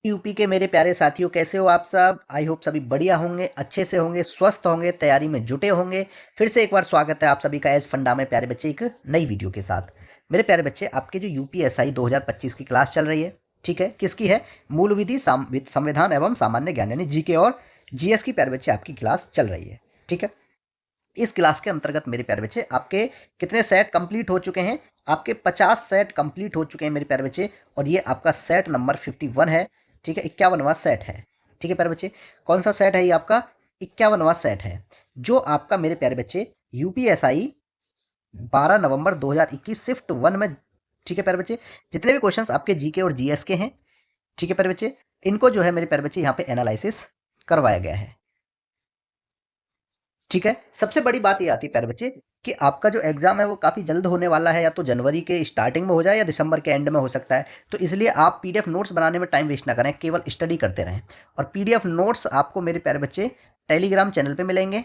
UP के मेरे प्यारे साथियों, कैसे हो आप सब? आई होप सभी बढ़िया होंगे, अच्छे से होंगे, स्वस्थ होंगे, तैयारी में जुटे होंगे। फिर से एक बार स्वागत है आप सभी का एज फंडा में प्यारे बच्चे एक नई वीडियो के साथ। मेरे प्यारे बच्चे, आपके जो यूपीएसआई 2025 की क्लास चल रही है, ठीक है, किसकी है? मूल विधि, संविधान एवं सामान्य ज्ञान यानी जीके और जीएस की प्यारे बच्चे आपकी क्लास चल रही है, ठीक है। इस क्लास के अंतर्गत मेरे प्यारे बच्चे आपके कितने सेट कंप्लीट हो चुके हैं? आपके 50 सेट कंप्लीट हो चुके हैं मेरे प्यारे बच्चे, और ये आपका सेट नंबर 51 है, ठीक है। 51वां सेट है, ठीक है प्यारे बच्चे। कौन सा सेट है ये? आपका 51वां सेट है, जो आपका मेरे प्यारे बच्चे यूपीएसआई 12 नवंबर 2021 शिफ्ट 1 में, ठीक है प्यारे बच्चे। जितने भी क्वेश्चंस आपके जीके और जीएस के हैं, ठीक है प्यारे बच्चे, इनको जो है मेरे प्यारे बच्चे यहाँ पे एनालिसिस करवाया गया है, ठीक है। सबसे बड़ी बात ये आती है प्यारे बच्चे कि आपका जो एग्जाम है वो काफ़ी जल्द होने वाला है, या तो जनवरी के स्टार्टिंग में हो जाए या दिसंबर के एंड में हो सकता है। तो इसलिए आप पीडीएफ नोट्स बनाने में टाइम वेस्ट ना करें, केवल स्टडी करते रहें। और पीडीएफ नोट्स आपको मेरे प्यारे बच्चे टेलीग्राम चैनल पे मिलेंगे,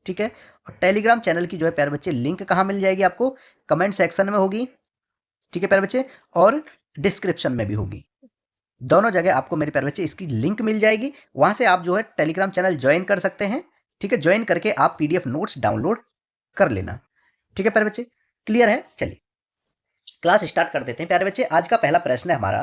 ठीक है। और टेलीग्राम चैनल की जो है प्यारे बच्चे लिंक कहाँ मिल जाएगी आपको? कमेंट सेक्शन में होगी, ठीक है प्यारे बच्चे, और डिस्क्रिप्शन में भी होगी। दोनों जगह आपको मेरे प्यारे बच्चे इसकी लिंक मिल जाएगी। वहां से आप जो है टेलीग्राम चैनल ज्वाइन कर सकते हैं, ठीक है। ज्वाइन करके आप पीडीएफ नोट्स डाउनलोड कर लेना, ठीक है प्यारे बच्चे। क्लियर है? चलिए क्लास स्टार्ट कर देते हैं प्यारे बच्चे। आज का पहला प्रश्न है हमारा।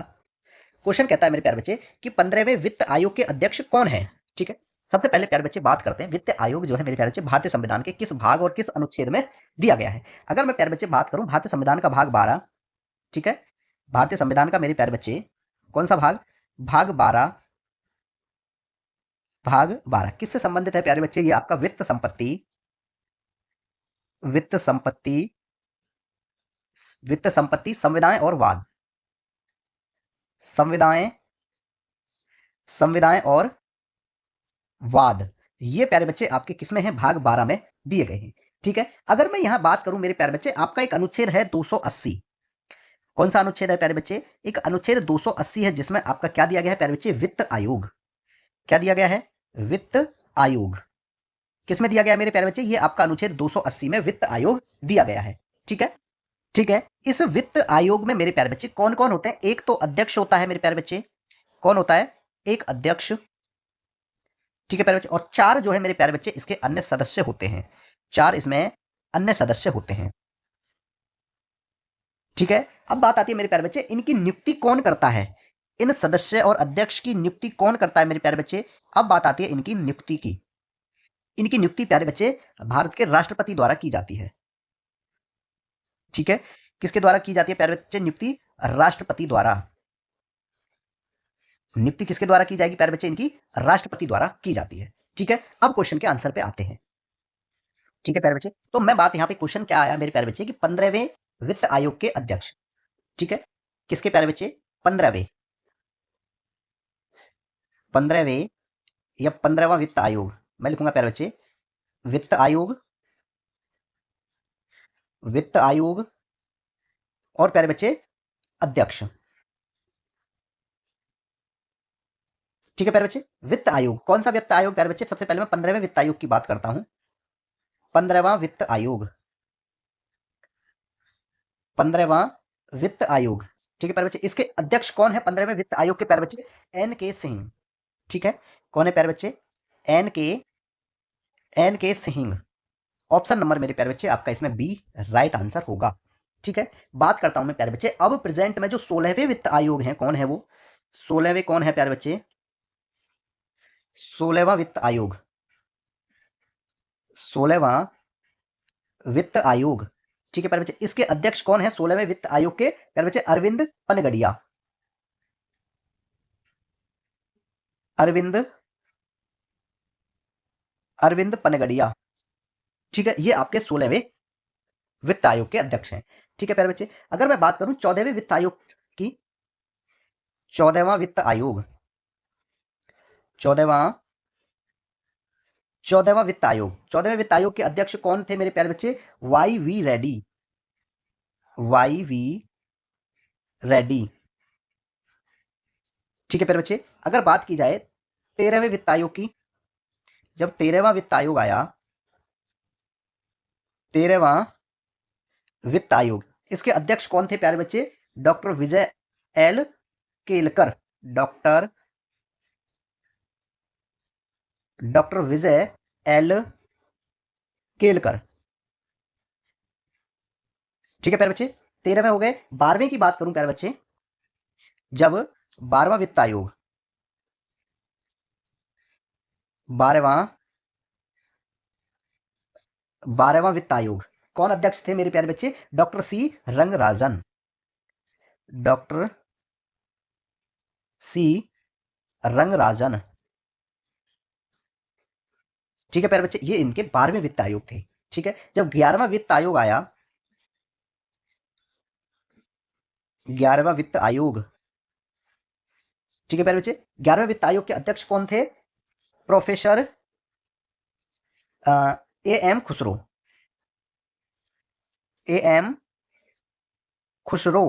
क्वेश्चन कहता है मेरे प्यारे बच्चे कि 15वें वित्त आयोग के अध्यक्ष कौन है, ठीक है। सबसे पहले प्यारे बच्चे बात करते हैं, वित्त आयोग जो है मेरे प्यारे बच्चे भारतीय संविधान के किस भाग और किस अनुच्छेद में दिया गया है। अगर मैं प्यारे बच्चे बात करूं भारतीय संविधान का भाग 12, ठीक है। भारतीय संविधान का मेरे प्यारे बच्चे कौन सा भाग? भाग 12। भाग 12 किससे संबंधित है प्यारे बच्चे? ये आपका वित्त संपत्ति, वित्त संपत्ति, वित्त संपत्ति, संविदाएं और वाद, संविदाएं, संविदाएं और वाद, ये प्यारे बच्चे आपके किसमें हैं? भाग 12 में दिए गए हैं, ठीक है। अगर मैं यहां बात करूं मेरे प्यारे बच्चे, आपका एक अनुच्छेद है 280। कौन सा अनुच्छेद है प्यारे बच्चे? एक अनुच्छेद 280 है, जिसमें आपका क्या दिया गया है प्यारे बच्चे? वित्त आयोग। क्या दिया गया है? वित्त आयोग। किसमें दिया गया है मेरे प्यारे बच्चे? ये आपका अनुच्छेद 280 में वित्त आयोग दिया गया है, ठीक है। ठीक है, इस वित्त आयोग में मेरे प्यारे बच्चे कौन कौन होते हैं? एक तो अध्यक्ष होता है मेरे प्यारे बच्चे। कौन होता है? एक अध्यक्ष, ठीक है प्यारे बच्चे। और 4 जो है मेरे प्यारे बच्चे इसके अन्य सदस्य होते हैं। 4 इसमें अन्य सदस्य होते हैं, ठीक है। अब बात आती है मेरे प्यारे बच्चे, इनकी नियुक्ति कौन करता है? इन सदस्य और अध्यक्ष की नियुक्ति कौन करता है मेरे प्यारे बच्चे? अब बात आती है इनकी नियुक्ति की। इनकी नियुक्ति प्यारे बच्चे भारत के राष्ट्रपति द्वारा की जाती है, ठीक है। किसके द्वारा की जाती है प्यारे बच्चे नियुक्ति? राष्ट्रपति द्वारा। नियुक्ति किसके द्वारा की जाएगी प्यारे बच्चे? इनकी राष्ट्रपति द्वारा की जाती है, ठीक है। अब क्वेश्चन के आंसर पे आते हैं, ठीक है प्यारे बच्चे। तो मैं बात यहाँ पे क्वेश्चन क्या आया मेरे प्यारे बच्चे कि 15वें वित्त आयोग के अध्यक्ष, ठीक है। किसके प्यारे बच्चे? 15वें, 15वें या 15वां वित्त आयोग। मैं लिखूंगा प्यारे बच्चे वित्त आयोग, वित्त आयोग, और प्यारे बच्चे अध्यक्ष, ठीक है प्यारे बच्चे। वित्त आयोग, कौन सा वित्त आयोग प्यारे बच्चे? सबसे पहले मैं 15वें वित्त आयोग की बात करता हूं। 15वां वित्त आयोग, 15वां वित्त आयोग, ठीक है प्यारे बच्चे। इसके अध्यक्ष कौन है 15वें वित्त आयोग के प्यारे बच्चे? एन के सिंह, ठीक है। कौन है प्यारे बच्चे? एन के, एन के सिंह। ऑप्शन नंबर मेरे प्यारे बच्चे आपका इसमें बी राइट आंसर होगा, ठीक है। बात करता हूं मैं प्यारे बच्चे अब प्रेजेंट में जो 16वें वित्त आयोग हैं, कौन है वो? 16वें कौन है प्यारे बच्चे? 16वां वित्त आयोग, 16वां वित्त आयोग, ठीक है प्यारे बच्चे। इसके अध्यक्ष कौन है 16वें वित्त आयोग के प्यारे बच्चे? अरविंद पनगड़िया, अरविंद, अरविंद पनगड़िया, ठीक है। ये आपके 16वें वित्त आयोग के अध्यक्ष हैं, ठीक है प्यारे बच्चे। अगर मैं बात करूं 14वें वित्त आयोग की, 14वां वित्त आयोग, 14वां, 14वां वित्त आयोग, 14वें वित्त आयोग के अध्यक्ष कौन थे मेरे प्यारे बच्चे? Y V Reddy, Y V Reddy, ठीक है प्यारे बच्चे। अगर बात की जाए 13वें वित्त आयोग की, जब 13वां वित्त आयोग आया, 13वां वित्त आयोग, इसके अध्यक्ष कौन थे प्यारे बच्चे? डॉक्टर विजय एल केलकर, डॉक्टर डॉक्टर विजय एल केलकर। ठीक है प्यारे बच्चे, 13वें हो गए। 12वें की बात करूं प्यारे बच्चे, जब 12वां वित्त आयोग, 12वां 12वां वित्त आयोग, कौन अध्यक्ष थे मेरे प्यारे बच्चे? Doctor C Rangarajan. Doctor C Rangarajan. ठीक है प्यारे बच्चे, ये इनके 12वें वित्त आयोग थे। ठीक है, जब 11वां वित्त आयोग आया, 11वां वित्त आयोग, ठीक है प्यारे बच्चे, 11वें वित्त आयोग के अध्यक्ष कौन थे? Professor A M Khusro. A M Khusro.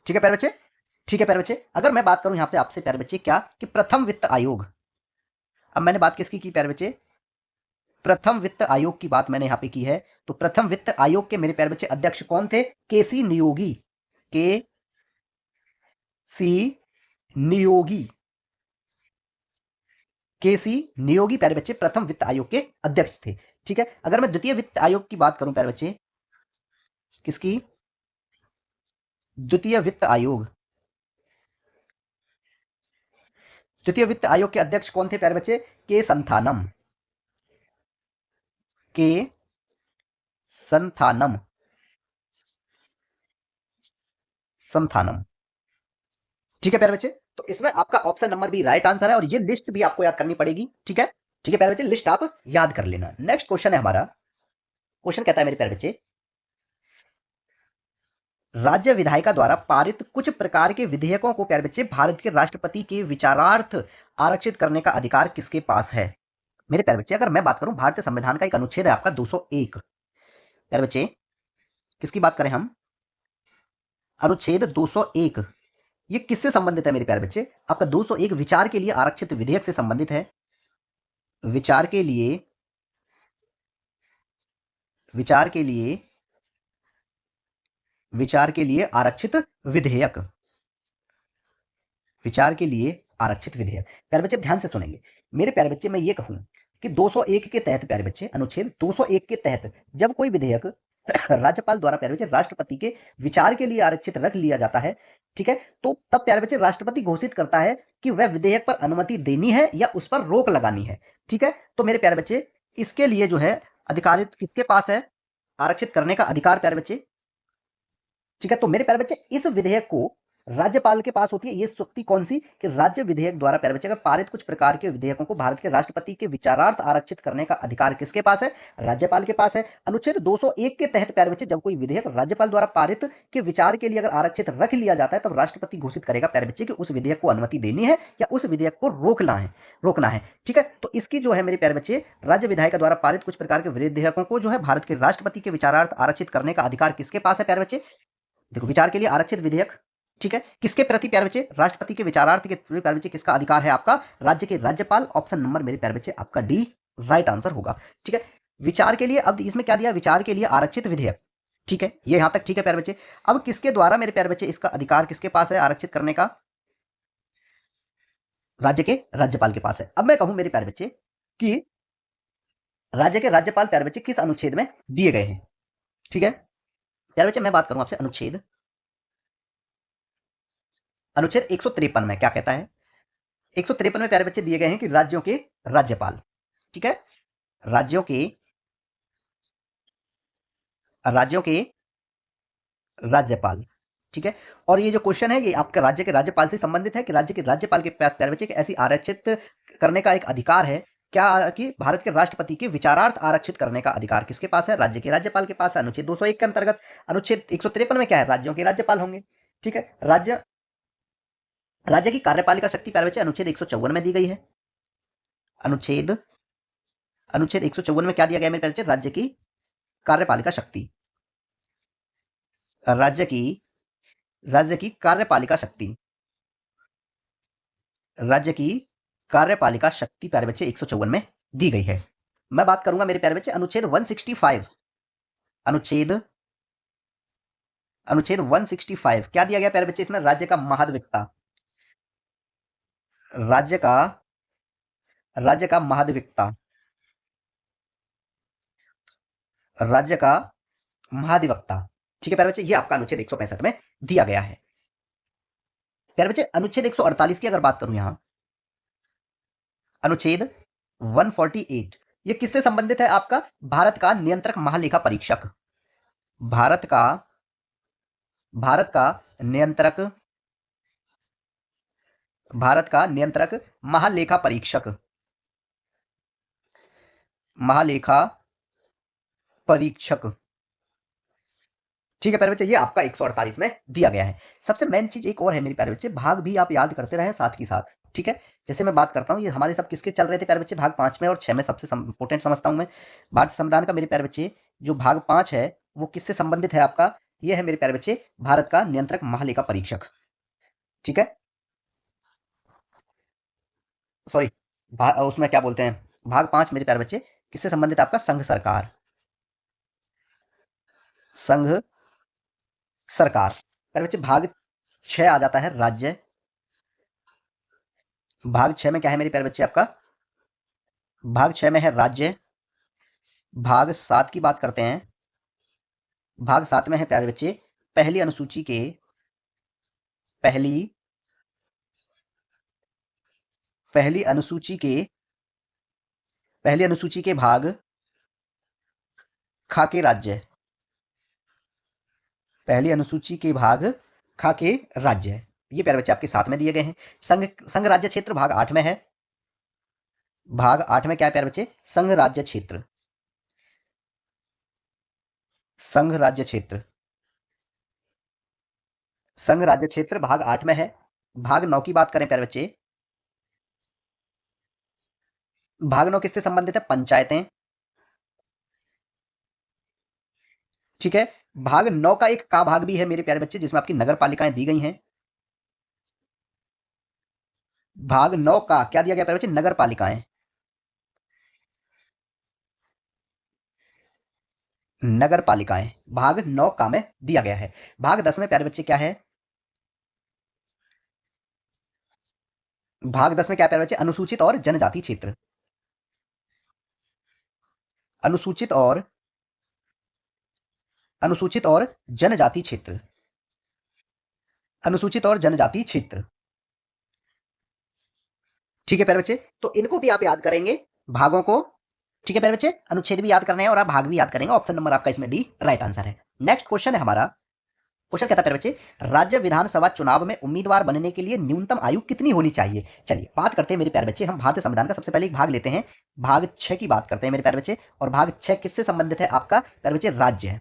ठीक है प्यारे बच्चे। ठीक है प्यारे बच्चे, अगर मैं बात करूं यहां पे आपसे प्यारे बच्चे क्या, कि प्रथम वित्त आयोग, अब मैंने बात किसकी की प्यारे बच्चे? प्रथम वित्त आयोग की बात मैंने यहां पे की है। तो प्रथम वित्त आयोग के मेरे प्यारे बच्चे अध्यक्ष कौन थे? केसी नियोगी। के सी नियोगी। केसी नियोगी प्यारे बच्चे प्रथम वित्त आयोग के अध्यक्ष थे। ठीक है, अगर मैं द्वितीय वित्त आयोग की बात करूं प्यारे बच्चे, किसकी? द्वितीय वित्त आयोग। द्वितीय वित्त आयोग के अध्यक्ष कौन थे प्यारे बच्चे? के संथानम। के संथानम। संथानम। ठीक है प्यारे बच्चे, तो इसमें आपका option number B right answer है, और ये लिस्ट भी आपको याद करनी पड़ेगी। ठीक है, ठीक है प्यारे बच्चे, लिस्ट आप याद कर लेना। नेक्स्ट क्वेश्चन है हमारा। क्वेश्चन कहता है मेरे प्यारे बच्चे, राज्य विधायिका द्वारा पारित कुछ प्रकार के विधेयकों को प्यारे बच्चे भारत के राष्ट्रपति के विचारार्थ आरक्षित करने का अधिकार किसके पास है? मेरे प्यारे बच्चे, अगर मैं बात करूं, भारतीय संविधान का एक अनुच्छेद है आपका 201। प्यारे बच्चे, किसकी बात करें हम? अनुच्छेद 201। ये किससे संबंधित है मेरे प्यारे बच्चे? आपका 201 विचार के लिए आरक्षित विधेयक से संबंधित है। विचार के लिए, विचार के लिए, विचार के लिए आरक्षित विधेयक, विचार के लिए आरक्षित विधेयक। प्यारे बच्चे ध्यान से सुनेंगे मेरे प्यारे बच्चे, मैं ये कहूं कि 201 के तहत प्यारे बच्चे, अनुच्छेद 201 के तहत जब कोई विधेयक राज्यपाल द्वारा प्यारे बच्चे राष्ट्रपति के विचार के लिए आरक्षित रख लिया जाता है, ठीक है, तो तब प्यारे बच्चे राष्ट्रपति घोषित करता है कि वह विधेयक पर अनुमति देनी है या उस पर रोक लगानी है। ठीक है, तो मेरे प्यारे बच्चे, इसके लिए जो है अधिकारित किसके पास है? आरक्षित करने का अधिकार प्यारे बच्चे। ठीक है, तो मेरे प्यारे बच्चे, इस विधेयक को राज्यपाल के पास होती है ये शक्ति, कौन सी? कि राज्य विधेयक द्वारा प्यारे बच्चे अगर पारित कुछ प्रकार के विधेयकों को भारत के राष्ट्रपति के विचारार्थ आरक्षित करने का अधिकार किसके पास है? राज्यपाल के पास है। अनुच्छेद 201 के तहत प्यारे बच्चे जब कोई विधेयक राज्यपाल द्वारा पारित के विचार के लिए अगर आरक्षित रख लिया जाता है, तब राष्ट्रपति घोषित करेगा प्यारे बच्चे कि उस विधेयक को अनुमति देनी है या उस विधेयक को रोकना है। ठीक है, तो इसकी जो है मेरे प्यारे बच्चे, राज्य विधायिका द्वारा पारित कुछ प्रकार के विधेयकों को जो है भारत के राष्ट्रपति के विचारार्थ आरक्षित करने का अधिकार किसके पास है प्यारे बच्चे? देखो, विचार के लिए आरक्षित विधेयक, ठीक है, किसके प्रति प्यारे बच्चे? राष्ट्रपति के विचारार्थ के प्रति प्यारे बच्चे किसका अधिकार है? आपका राज्य के राज्यपाल। ऑप्शन नंबर मेरे प्यारे बच्चे आपका डी राइट आंसर होगा। ठीक है, विचार के लिए, अब इसमें क्या दिया? विचार के लिए आरक्षित विधेयक। ठीक है, ये यहां तक ठीक है प्यारे बच्चे। अब किसके द्वारा मेरे प्यारे बच्चे इसका अधिकार किसके पास है आरक्षित करने का? राज्य के राज्यपाल के पास है। अब मैं कहूं मेरे प्यारे बच्चे कि राज्य के राज्यपाल प्यारे बच्चे किस अनुच्छेद में दिए गए हैं? ठीक है प्यारे बच्चे, मैं बात करूं आपसे अनुच्छेद अनुच्छेद 153 में क्या कहता है? 153 में प्यारे बच्चे दिए गए हैं कि राज्यों के राज्यपाल, ठीक है, राज्यों के राज्यों के राज्यपाल, ठीक है, और ये जो क्वेश्चन है ये आपका राज्य के राज्यपाल से संबंधित है कि राज्य के राज्यपाल के पास प्यारे बच्चे ऐसी आरक्षित करने का एक अधिकार है क्या? कि भारत के राष्ट्रपति के विचारार्थ आरक्षित करने का अधिकार किसके पास है? राज्य के राज्यपाल के पास है। अनुच्छेद 201 के अंतर्गत। अनुच्छेद 153 में क्या है? राज्यों के राज्यपाल होंगे। ठीक है, राज्य की कार्यपालिका शक्ति प्यारे बच्चे अनुच्छेद 154 में दी गई है। अनुच्छेद अनुच्छेद 154 में क्या दिया गया मेरे प्यारे बच्चे? राज्य की कार्यपालिका शक्ति, राज्य की कार्यपालिका शक्ति, राज्य की कार्यपालिका शक्ति प्यारे बच्चे 154 में दी गई है। मैं बात करूंगा मेरे प्यारे बच्चे अनुच्छेद 165। अनुच्छेद अनुच्छेद 165 क्या दिया गया प्यारे बच्चे? इसमें राज्य का महाधिवक्ता, राज्य का राज्य का महाधिवक्ता, राज्य का महाधिवक्ता। ठीक है प्यारे बच्चे, ये आपका अनुच्छेद 165 में दिया गया है। प्यारे बच्चे अनुच्छेद 148 की अगर बात करूं यहां, अनुच्छेद 148, ये किससे संबंधित है आपका? भारत का नियंत्रक महालेखा परीक्षक, भारत का भारत का नियंत्रक भारत का नियंत्रक महालेखा परीक्षक, महालेखा परीक्षक। ठीक है प्यारे बच्चे, ये आपका 148 में दिया गया है। सबसे मेन चीज एक और है मेरे प्यारे बच्चे, भाग भी आप याद करते रहे साथ ही साथ। ठीक है, जैसे मैं बात करता हूँ, ये हमारे सब किसके चल रहे थे प्यारे बच्चे? भाग 5 में और 6 में सबसे इंपोर्टेंट समझता हूँ मैं भारतीय संविधान का। मेरे प्यारे बच्चे जो भाग 5 है वो किससे संबंधित है आपका? ये है मेरे प्यारे बच्चे भारत का नियंत्रक महालेखा परीक्षक। ठीक है, सॉरी, उसमें क्या बोलते हैं, भाग 5 मेरे प्यारे बच्चे किससे संबंधित है आपका? संघ सरकार, संघ सरकार। प्यारे बच्चे भाग 6 आ जाता है राज्य, भाग 6 में क्या है मेरे प्यारे बच्चे आपका? भाग 6 में है राज्य। भाग 7 की बात करते हैं, भाग 7 में है प्यारे बच्चे पहली अनुसूची के पहली पहली अनुसूची के पहली अनुसूची के भाग खा के राज्य, पहली अनुसूची के भाग खा के राज्य, ये प्यारे बच्चे आपके साथ में दिए गए हैं। संघ संघ राज्य क्षेत्र भाग 8 में है, भाग 8 में क्या है प्यारे बच्चे? संघ राज्य क्षेत्र, संघ राज्य क्षेत्र, संघ राज्य क्षेत्र भाग 8 में है। भाग 9 की बात करें प्यारे बच्चे, भाग 9 किससे संबंधित है? पंचायतें। ठीक है, भाग 9 का एक का भाग भी है मेरे प्यारे बच्चे जिसमें आपकी नगर पालिकाएं दी गई हैं। भाग 9 का क्या दिया गया प्यारे बच्चे? नगर पालिकाएं, नगर पालिकाएं भाग 9 का में दिया गया है। भाग 10 में प्यारे बच्चे क्या है? भाग 10 में क्या है प्यारे बच्चे? अनुसूचित और जनजाति क्षेत्र, अनुसूचित और अनुसूचित और जनजाति क्षेत्र, अनुसूचित और जनजाति क्षेत्र। ठीक है प्यारे बच्चे, तो इनको भी आप याद करेंगे, भागों को। ठीक है प्यारे बच्चे, अनुच्छेद भी याद करने हैं और आप भाग भी याद करेंगे। ऑप्शन नंबर आपका इसमें डी राइट आंसर है। नेक्स्ट क्वेश्चन है हमारा, क्वेश्चन कहता है प्यारे बच्चे राज्य विधानसभा चुनाव में उम्मीदवार बनने के लिए न्यूनतम आयु कितनी होनी चाहिए? चलिए बात करते हैं मेरे प्यारे बच्चे, हम भारतीय संविधान का सबसे पहले एक भाग लेते हैं, भाग 6 की बात करते हैं मेरे प्यारे बच्चे। और भाग 6 किससे संबंधित है आपका प्यारे बच्चे? राज्य है।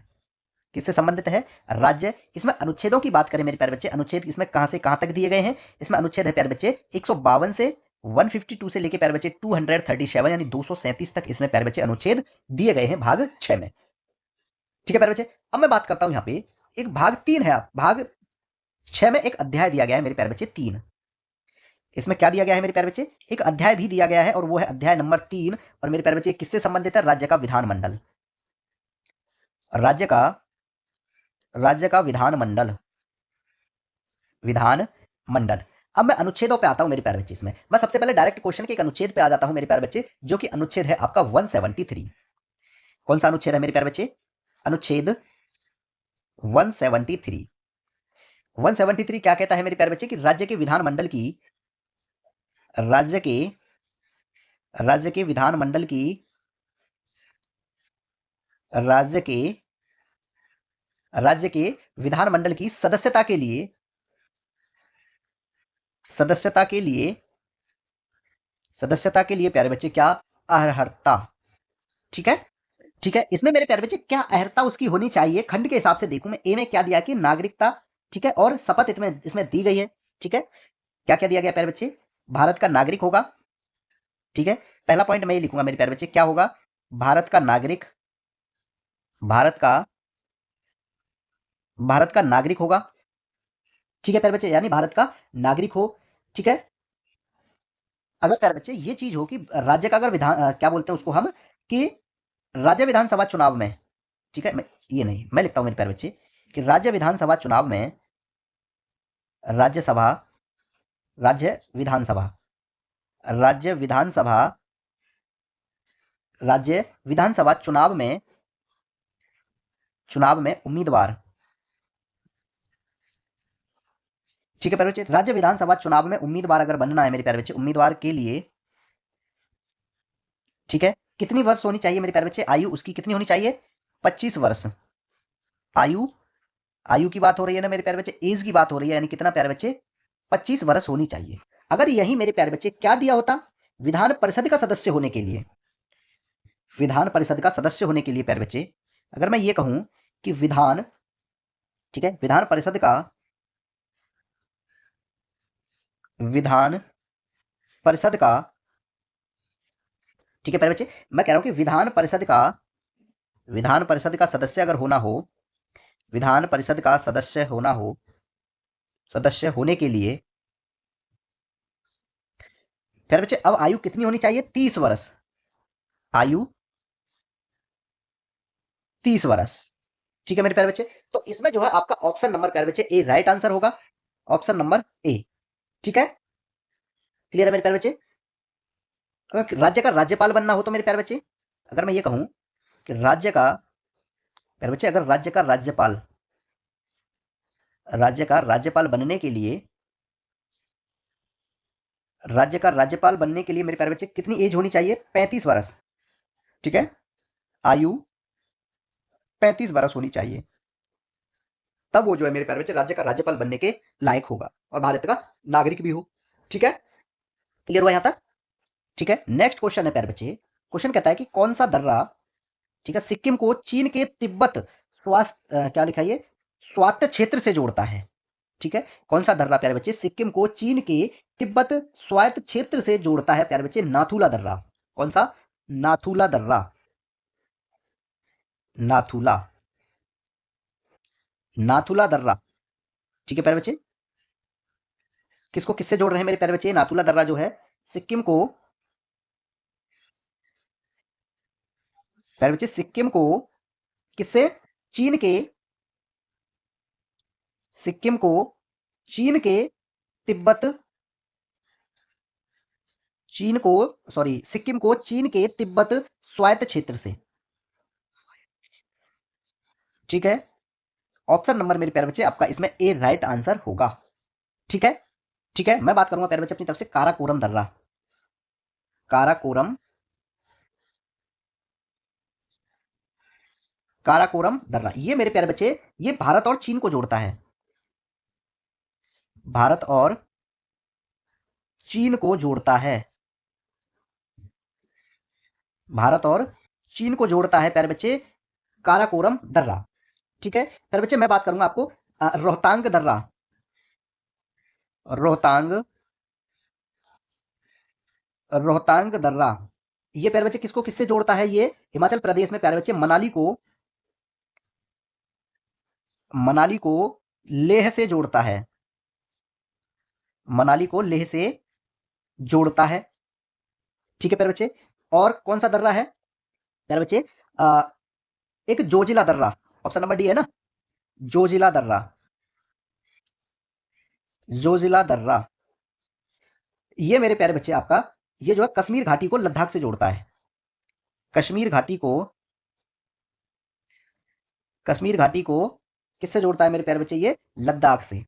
किससे संबंधित है? राज्य। इसमें अनुच्छेदों की बात करें मेरे प्यारे बच्चे, अनुच्छेद इसमें कहां से कहां तक दिए गए हैं? इसमें अनुच्छेद है प्यारे बच्चे 152 से 152 से लेके प्यारे बच्चे 237 यानी 237 तक इसमें प्यारे बच्चे अनुच्छेद दिए गए हैं भाग 6 में। ठीक है प्यारे बच्चे, अब मैं बात करता हूं यहाँ पे एक भाग 3 है, भाग 6 में एक अध्याय दिया गया है मेरे प्यारे बच्चे 3। इसमें क्या दिया गया है मेरे प्यारे बच्चे? एक अध्याय भी दिया गया है और वो है अध्याय नंबर 3। और मेरे प्यारे बच्चे किससे संबंधित है? राज्य का विधानमंडल, राज्य का राज्य का विधानमंडल, विधान मंडल। अब मैं अनुच्छेदों पे आता हूं मेरे प्यारे बच्चे, इसमें मैं सबसे पहले डायरेक्ट क्वेश्चन के एक अनुच्छेद पे आ जाता हूं मेरे प्यारे बच्चे, जो कि अनुच्छेद है आपका 173। कौन सा अनुच्छेद है मेरे प्यारे बच्चे? अनुच्छेद 173। 173 क्या कहता है मेरे प्यारे बच्चे? कि राज्य के राज्य के विधानमंडल की राज्य के राज्य के विधानमंडल की सदस्यता के लिए प्यारे बच्चे क्या अर्हता? ठीक है, ठीक है, इसमें मेरे प्यारे बच्चे क्या अर्हता उसकी होनी चाहिए? खंड के हिसाब से देखूं मैं, ए में क्या दिया कि नागरिकता, ठीक है, और शपथ इसमें इसमें दी गई है। ठीक है, क्या क्या दिया गया प्यारे बच्चे? भारत का नागरिक होगा। ठीक है, पहला पॉइंट मैं ये लिखूंगा मेरे प्यारे बच्चे, क्या होगा? भारत का नागरिक, भारत का भारत का नागरिक होगा। ठीक है प्यारे बच्चे, यानी भारत का नागरिक हो। ठीक है, अगर प्यारे बच्चे ये चीज हो कि राज्य का अगर क्या बोलते हैं उसको हम, कि राज्य विधानसभा चुनाव में, ठीक है, ये नहीं मैं लिखता हूं मेरे प्यारे बच्चे कि राज्य विधानसभा चुनाव में राज्यसभा राज्य विधानसभा राज्य विधानसभा राज्य विधानसभा चुनाव में उम्मीदवार, ठीक है प्यारे बच्चे, राज्य विधानसभा चुनाव में उम्मीदवार अगर बनना है मेरे प्यारे बच्चे, उम्मीदवार के लिए, ठीक है, कितनी वर्ष होनी चाहिए मेरे प्यारे बच्चे, आयु उसकी कितनी होनी चाहिए, 25 वर्ष। आयु आयु की बात हो रही है ना मेरे प्यारे बच्चे, एज की बात हो रही है, यानी कितना प्यारे बच्चे, 25 वर्ष होनी चाहिए। अगर यही मेरे प्यारे बच्चे क्या दिया होता, विधान परिषद का सदस्य होने के लिए, विधान परिषद का सदस्य होने के लिए प्यारे बच्चे, अगर मैं ये कहूं कि विधान, ठीक है, विधान परिषद का, ठीक है प्यारे बच्चे, मैं कह रहा हूं कि विधान परिषद का सदस्य अगर होना हो, विधान परिषद का सदस्य होना हो, सदस्य होने के लिए प्यारे बच्चे अब आयु कितनी होनी चाहिए, 30 वर्ष। आयु 30 वर्ष, ठीक है मेरे प्यारे बच्चे। तो इसमें जो है आपका ऑप्शन नंबर प्यारे बच्चे ए राइट आंसर होगा, ऑप्शन नंबर ए, ठीक है, क्लियर है मेरे प्यारे बच्चे। अगर राज्य का राज्यपाल बनना हो तो मेरे प्यारे बच्चे, अगर मैं ये कहूं कि राज्य का, प्यारे बच्चे अगर राज्य का राज्यपाल बनने के लिए, राज्य का राज्यपाल बनने के लिए मेरे प्यारे बच्चे कितनी एज होनी चाहिए, 35 वर्ष, ठीक है, आयु 35 वर्ष होनी चाहिए, तब वो जो है मेरे प्यारे बच्चे राज्य का राज्यपाल बनने के लायक होगा और भारत का नागरिक भी हो, ठीक है, क्लियर हुआ यहां तक, ठीक है। नेक्स्ट क्वेश्चन है प्यारे बच्चे, क्वेश्चन कहता है कि कौन सा दर्रा, ठीक है, सिक्किम को चीन के तिब्बत स्वास्थ्य क्या लिखा है, स्वायत्त क्षेत्र से जोड़ता है, ठीक है, कौन सा दर्रा प्यारे बच्चे सिक्किम को चीन के तिब्बत स्वायत्त क्षेत्र से जोड़ता है प्यारे बच्चे, नाथुला दर्रा, कौन सा, नाथुला दर्रा, नाथुला नाथुला दर्रा, ठीक है प्यारे बच्चे, किसको किससे जोड़ रहे हैं मेरे प्यारे बच्चे, नाथुला दर्रा जो है सिक्किम को, प्यारे बच्चे सिक्किम को किससे, चीन के, सिक्किम को चीन के तिब्बत, चीन को, सॉरी सिक्किम को चीन के तिब्बत स्वायत्त क्षेत्र से, ठीक है, ऑप्शन नंबर मेरे प्यारे बच्चे आपका इसमें ए राइट आंसर होगा, ठीक है, ठीक है। मैं बात करूंगा प्यारे बच्चे अपनी तरफ से काराकोरम दर्रा, काराकोरम काराकोरम दर्रा, ये मेरे प्यारे बच्चे ये भारत और चीन को जोड़ता है, भारत और चीन को जोड़ता है, भारत और चीन को जोड़ता है प्यारे बच्चे काराकोरम दर्रा, ठीक है प्यारे बच्चे। मैं बात करूंगा आपको रोहतांग दर्रा, रोहतांग रोहतांग दर्रा, ये प्यारे बच्चे किसको किससे जोड़ता है, ये हिमाचल प्रदेश में प्यारे बच्चे मनाली को लेह से जोड़ता है, मनाली को लेह से जोड़ता है, ठीक है प्यारे बच्चे। और कौन सा दर्रा है प्यारे बच्चे, एक जोजिला दर्रा, ऑप्शन नंबर डी है ना, जोजिला दर्रा, जोजिला दर्रा, ये मेरे प्यारे बच्चे आपका ये जो है कश्मीर घाटी को लद्दाख से जोड़ता है, कश्मीर घाटी को, कश्मीर घाटी को किससे जोड़ता है मेरे प्यारे बच्चे, ये लद्दाख से,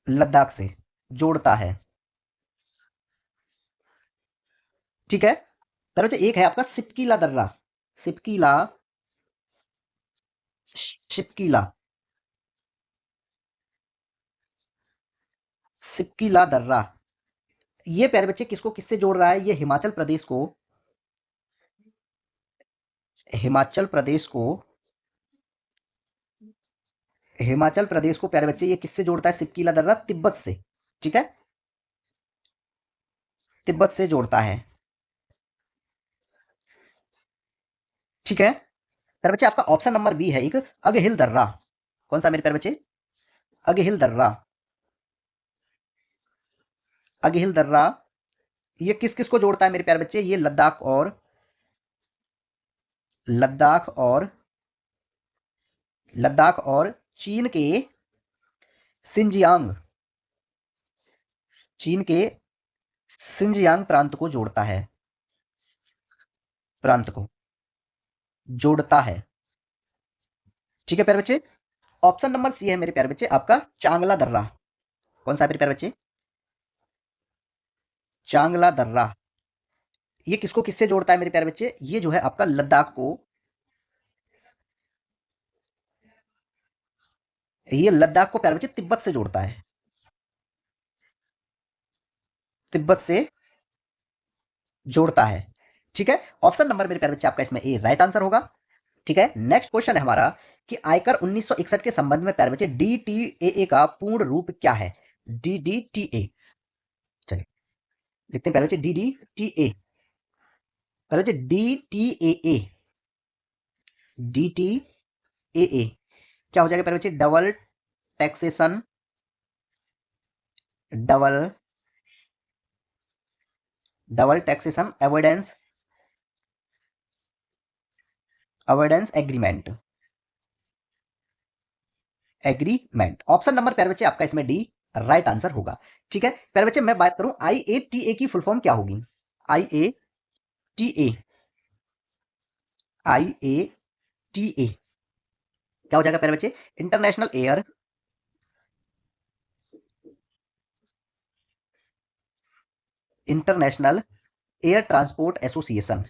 लद्दाख से जोड़ता है, ठीक है प्यारे बच्चे। एक है आपका सिपकीला दर्रा, सिपकीला, शिपकीला, सिपकीला दर्रा, ये प्यारे बच्चे किसको किससे जोड़ रहा है, ये हिमाचल प्रदेश को हिमाचल प्रदेश को प्यारे बच्चे ये किससे जोड़ता है, सिपकीला दर्रा तिब्बत से, ठीक है, तिब्बत से जोड़ता है, ठीक है प्यारे बच्चे। आपका ऑप्शन नंबर बी है एक अगहिल दर्रा, कौन सा मेरे प्यारे बच्चे, अगहिल दर्रा, अगहिल दर्रा, ये किस किस को जोड़ता है मेरे प्यारे बच्चे, ये लद्दाख और चीन के सिंजियांग, चीन के सिंजियांग प्रांत को जोड़ता है, प्रांत को जोड़ता है। ठीक है प्यारे बच्चे। ऑप्शन नंबर सी है मेरे प्यारे बच्चे आपका चांगला दर्रा। कौन सा है मेरे प्यारे बच्चे? चांगला दर्रा। ये किसको किससे जोड़ता है मेरे प्यारे बच्चे? ये जो है आपका लद्दाख को, ये लद्दाख को प्यारे बच्चे तिब्बत से जोड़ता है, तिब्बत से जोड़ता है। ठीक है, ऑप्शन नंबर मेरे प्यारे बच्चे आपका इसमें ए राइट आंसर होगा। ठीक है, नेक्स्ट क्वेश्चन है हमारा कि आयकर 1961 के संबंध में प्यारे बच्चे डीटीएए का पूर्ण रूप क्या है? डीडीटीए, चलिए लिखते हैं प्यारे बच्चे डीडीटीए। प्यारे बच्चे डीटीएए, डीटीएए क्या हो जाएगा प्यारे बच्चे? Double taxation, double double taxation avoidance, avoidance agreement, agreement. Option number प्यारे बच्चे आपका इसमें डी राइट आंसर होगा। ठीक है प्यारे बच्चे, मैं बात करूं आईएटीए की फुल फॉर्म क्या होगी? आईएटीए, आईएटीए क्या हो जाएगा प्यारे बच्चे? International air, international air transport association,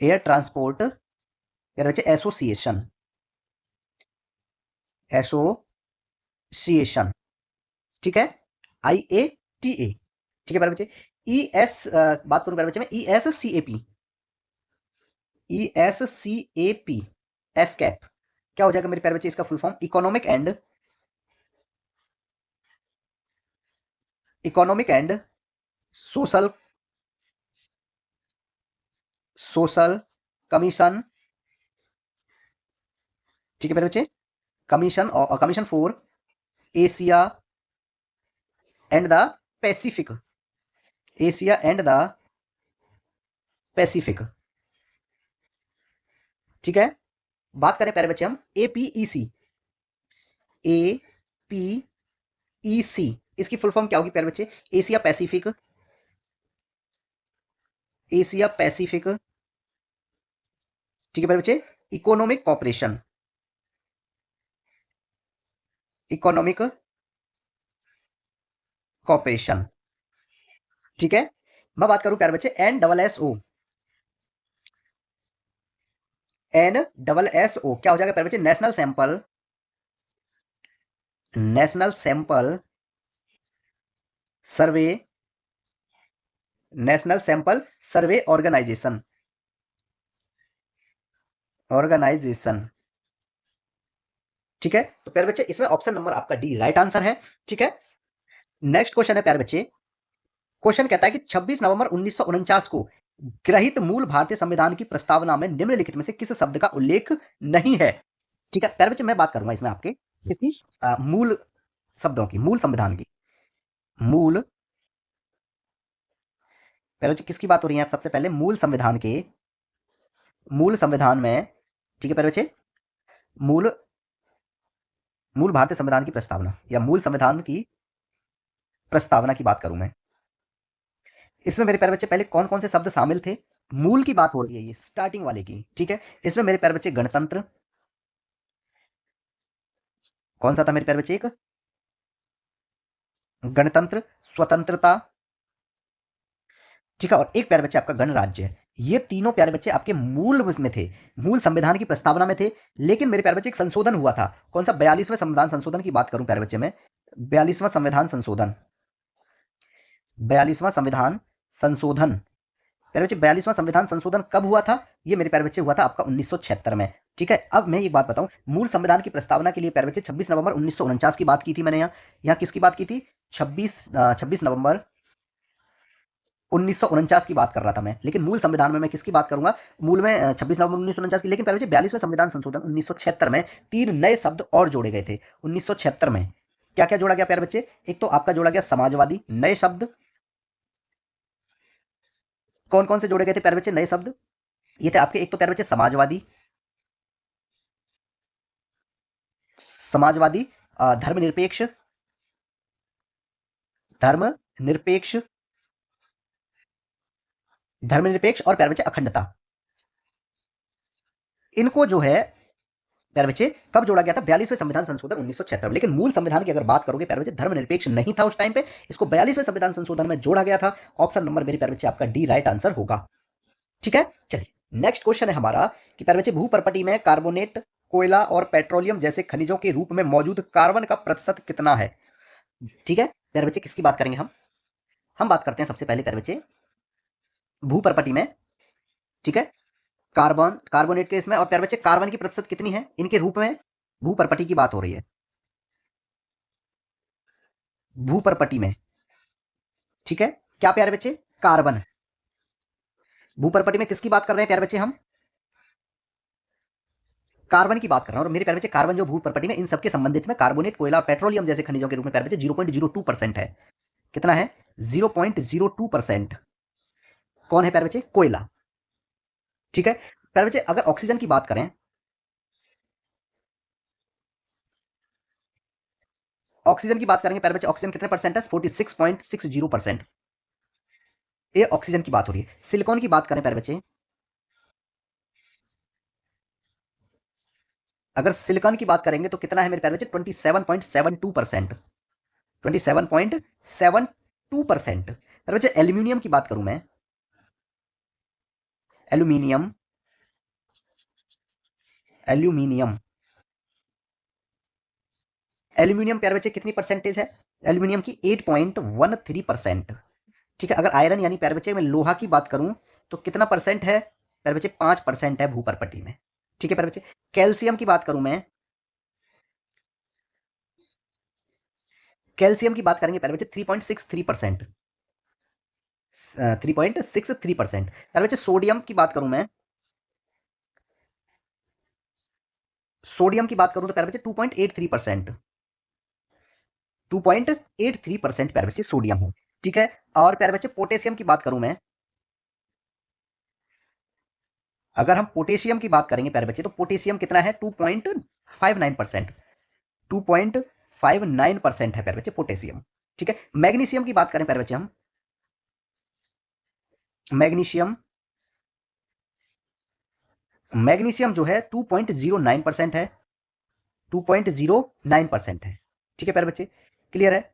air transport प्यारे बच्चे एसोसिएशन, एसोसिएशन। ठीक है, आईएटीए। ठीक है प्यारे बच्चे, ई एस बात करूं प्यारे बच्चे में E S C A P, E S C A P, ESCAP क्या हो जाएगा मेरे प्यारे बच्चे? इसका full form economic and social, social commission. ठीक है प्यारे बच्चे, कमीशन और commission for Asia and the Pacific, Asia and the Pacific. ठीक है, बात करें प्यारे बच्चे हम एपीईसी, एपीईसी इसकी फुल फॉर्म क्या होगी प्यारे बच्चे? Asia Pacific, Asia Pacific. ठीक है प्यारे बच्चे, इकोनॉमिक कॉपरेशन, इकोनॉमिक कॉपरेशन। ठीक है, मैं बात करूं प्यारे बच्चे N double S O, N double S O क्या हो जाएगा प्यारे बच्चे? National sample, national sample survey, national sample survey organisation, organisation. ठीक है, तो प्यारे बच्चे इसमें ऑप्शन नंबर आपका डी राइट आंसर है। ठीक है, नेक्स्ट क्वेश्चन है प्यारे बच्चे, क्वेश्चन कहता है कि 26 नवंबर 1949 को गृहीत मूल भारतीय संविधान की प्रस्तावना में निम्नलिखित में से किस शब्द का उल्लेख नहीं है? ठीक है प्यारे बच्चे, मैं बात करूंगा इसमें आपके किसी मूल शब्दों की, मूल संविधान की, मूल। प्यारे बच्चे किसकी बात हो रही है? आप सबसे पहले मूल संविधान के, मूल संविधान में। ठीक है प्यारे बच्चे, मूल, मूल भारतीय संविधान की प्रस्तावना या मूल संविधान की प्रस्तावना की बात करूं मैं। इसमें मेरे प्यारे बच्चे पहले कौन कौन से शब्द शामिल थे? मूल की बात हो रही है, ये स्टार्टिंग वाले की। ठीक है, इसमें मेरे प्यारे बच्चे गणतंत्र, कौन सा था मेरे प्यारे बच्चे? एक गणतंत्र, स्वतंत्रता। ठीक है, और एक प्यारे बच्चे आपका गणराज्य। ये तीनों प्यारे बच्चे आपके मूल में थे, मूल संविधान की प्रस्तावना में थे। लेकिन मेरे प्यारे बच्चे एक संशोधन हुआ था, कौन सा? 42वें संविधान संशोधन की बात करूं प्यारे बच्चे में, 42वां संविधान संशोधन, 42वां संविधान संशोधन। प्यारे बच्चे 42वां संविधान संशोधन कब हुआ था? ये मेरे प्यारे बच्चे हुआ था आपका 1976 में। ठीक है, अब मैं एक बात बताऊं, मूल संविधान की प्रस्तावना के लिए प्यारे बच्चे 26 नवंबर 1949 की बात की थी मैंने। यहाँ किसकी बात की थी? 26 नवंबर 1949 की बात कर रहा था मैं, लेकिन मूल संविधान में मैं किसकी बात करूंगा? मूल में 26 नवंबर 1949 की। लेकिन प्यारे बच्चे 42वें संविधान संशोधन 1976 में 3 नए शब्द और जोड़े गए थे 1976 में। क्या क्या जोड़ा गया प्यारे बच्चे? एक तो आपका जोड़ा गया समाजवादी, नए शब्द। कौन कौन से जोड़े गए थे प्यारे बच्चे नए शब्द? ये थे आपके, एक तो प्यारे बच्चे समाजवादी, समाजवादी, धर्मनिरपेक्ष, धर्मनिरपेक्ष, धर्मनिरपेक्ष और प्यारे बच्चे अखंडता, इनको जो है प्यारे बच्चे कब जोड़ा गया था? 42वें संविधान संशोधन 1976 में। लेकिन मूल संविधान की अगर बात करोगे प्यारे बच्चे, धर्मनिरपेक्ष नहीं था उस टाइम पे, इसको 42वें संविधान संशोधन में जोड़ा गया था। ऑप्शन नंबर मेरे प्यारे बच्चे आपका डी राइट आंसर होगा। ठीक है, चलिए नेक्स्ट क्वेश्चन है हमारा कि प्यारे बच्चे भूपर्पटी में कार्बोनेट, कोयला और पेट्रोलियम जैसे खनिजों के रूप में मौजूद कार्बन का प्रतिशत कितना है? ठीक है प्यारे बच्चे, किसकी बात करेंगे हम बात करते हैं सबसे पहले प्यारे बच्चे भूपर्पटी में। ठीक है, कार्बोनेट के इसमें, और प्यारे बच्चे कार्बन की प्रतिशत कितनी है इनके रूप में? भूपर्पटी की बात हो रही है, भूपर्पटी में। ठीक है, क्या प्यारे बच्चे? कार्बन। भूपर्पटी में किसकी बात कर रहे हैं प्यारे बच्चे? हम कार्बन की बात कर रहे हैं। और मेरे प्यारे बच्चे कार्बन जो भूपर्पटी में इन सबके संबंधित में कार्बोनेट, कोयला, पेट्रोलियम जैसे खनिजों के रूप में प्यारे बच्चे 0.02% है। कितना है? 0.02%। कौन है प्यारे बच्चे? कोयला। ठीक है प्यारे बच्चे, अगर ऑक्सीजन की बात करें, ऑक्सीजन की बात करेंगे प्यारे बच्चे, ऑक्सीजन कितने परसेंट है? 46.60%। ये ऑक्सीजन की बात हो रही है। सिलिकॉन की बात करें प्यारे बच्चे, अगर सिलिकॉन की बात करेंगे तो कितना है मेरे प्यारे बच्चे? 27.72%। 27.72%। प्यारे बच्चे एल्यूमिनियम की बात करूं मैं, एल्यूमिनियम, एल्यूमिनियम, एल्यूमिनियम प्यारे बच्चे कितनी परसेंटेज है? एल्यूमिनियम की 8.13%। ठीक है, अगर आयरन यानी प्यारे बच्चे मैं लोहा की बात करूं तो कितना परसेंट है प्यारे बच्चे? 5% है भूपर्पटी में। ठीक है प्यारे बच्चे, कैल्शियम की बात करूं मैं, कैल्शियम की बात करेंगे प्यारे बच्चे 3.63%। 3.63%। प्यारे बच्चे सोडियम की बात करूं मैं, सोडियम की बात करूं तो प्यारे बच्चे 2.83%। 2.83% प्यारे बच्चे सोडियम है। ठीक है, और प्यारे बच्चे पोटेशियम की बात करूं मैं, अगर हम पोटेशियम की बात करेंगे प्यारे बच्चे तो पोटेशियम कितना है? 2.59%। 2.59% है प्यारे बच्चे पोटेशियम। ठीक है, मैग्नीशियम की बात करें प्यारे बच्चे हम, मैग्नीशियम, मैग्नीशियम जो है 2.09% है। 2.09% है। ठीक है प्यारे बच्चे, क्लियर है?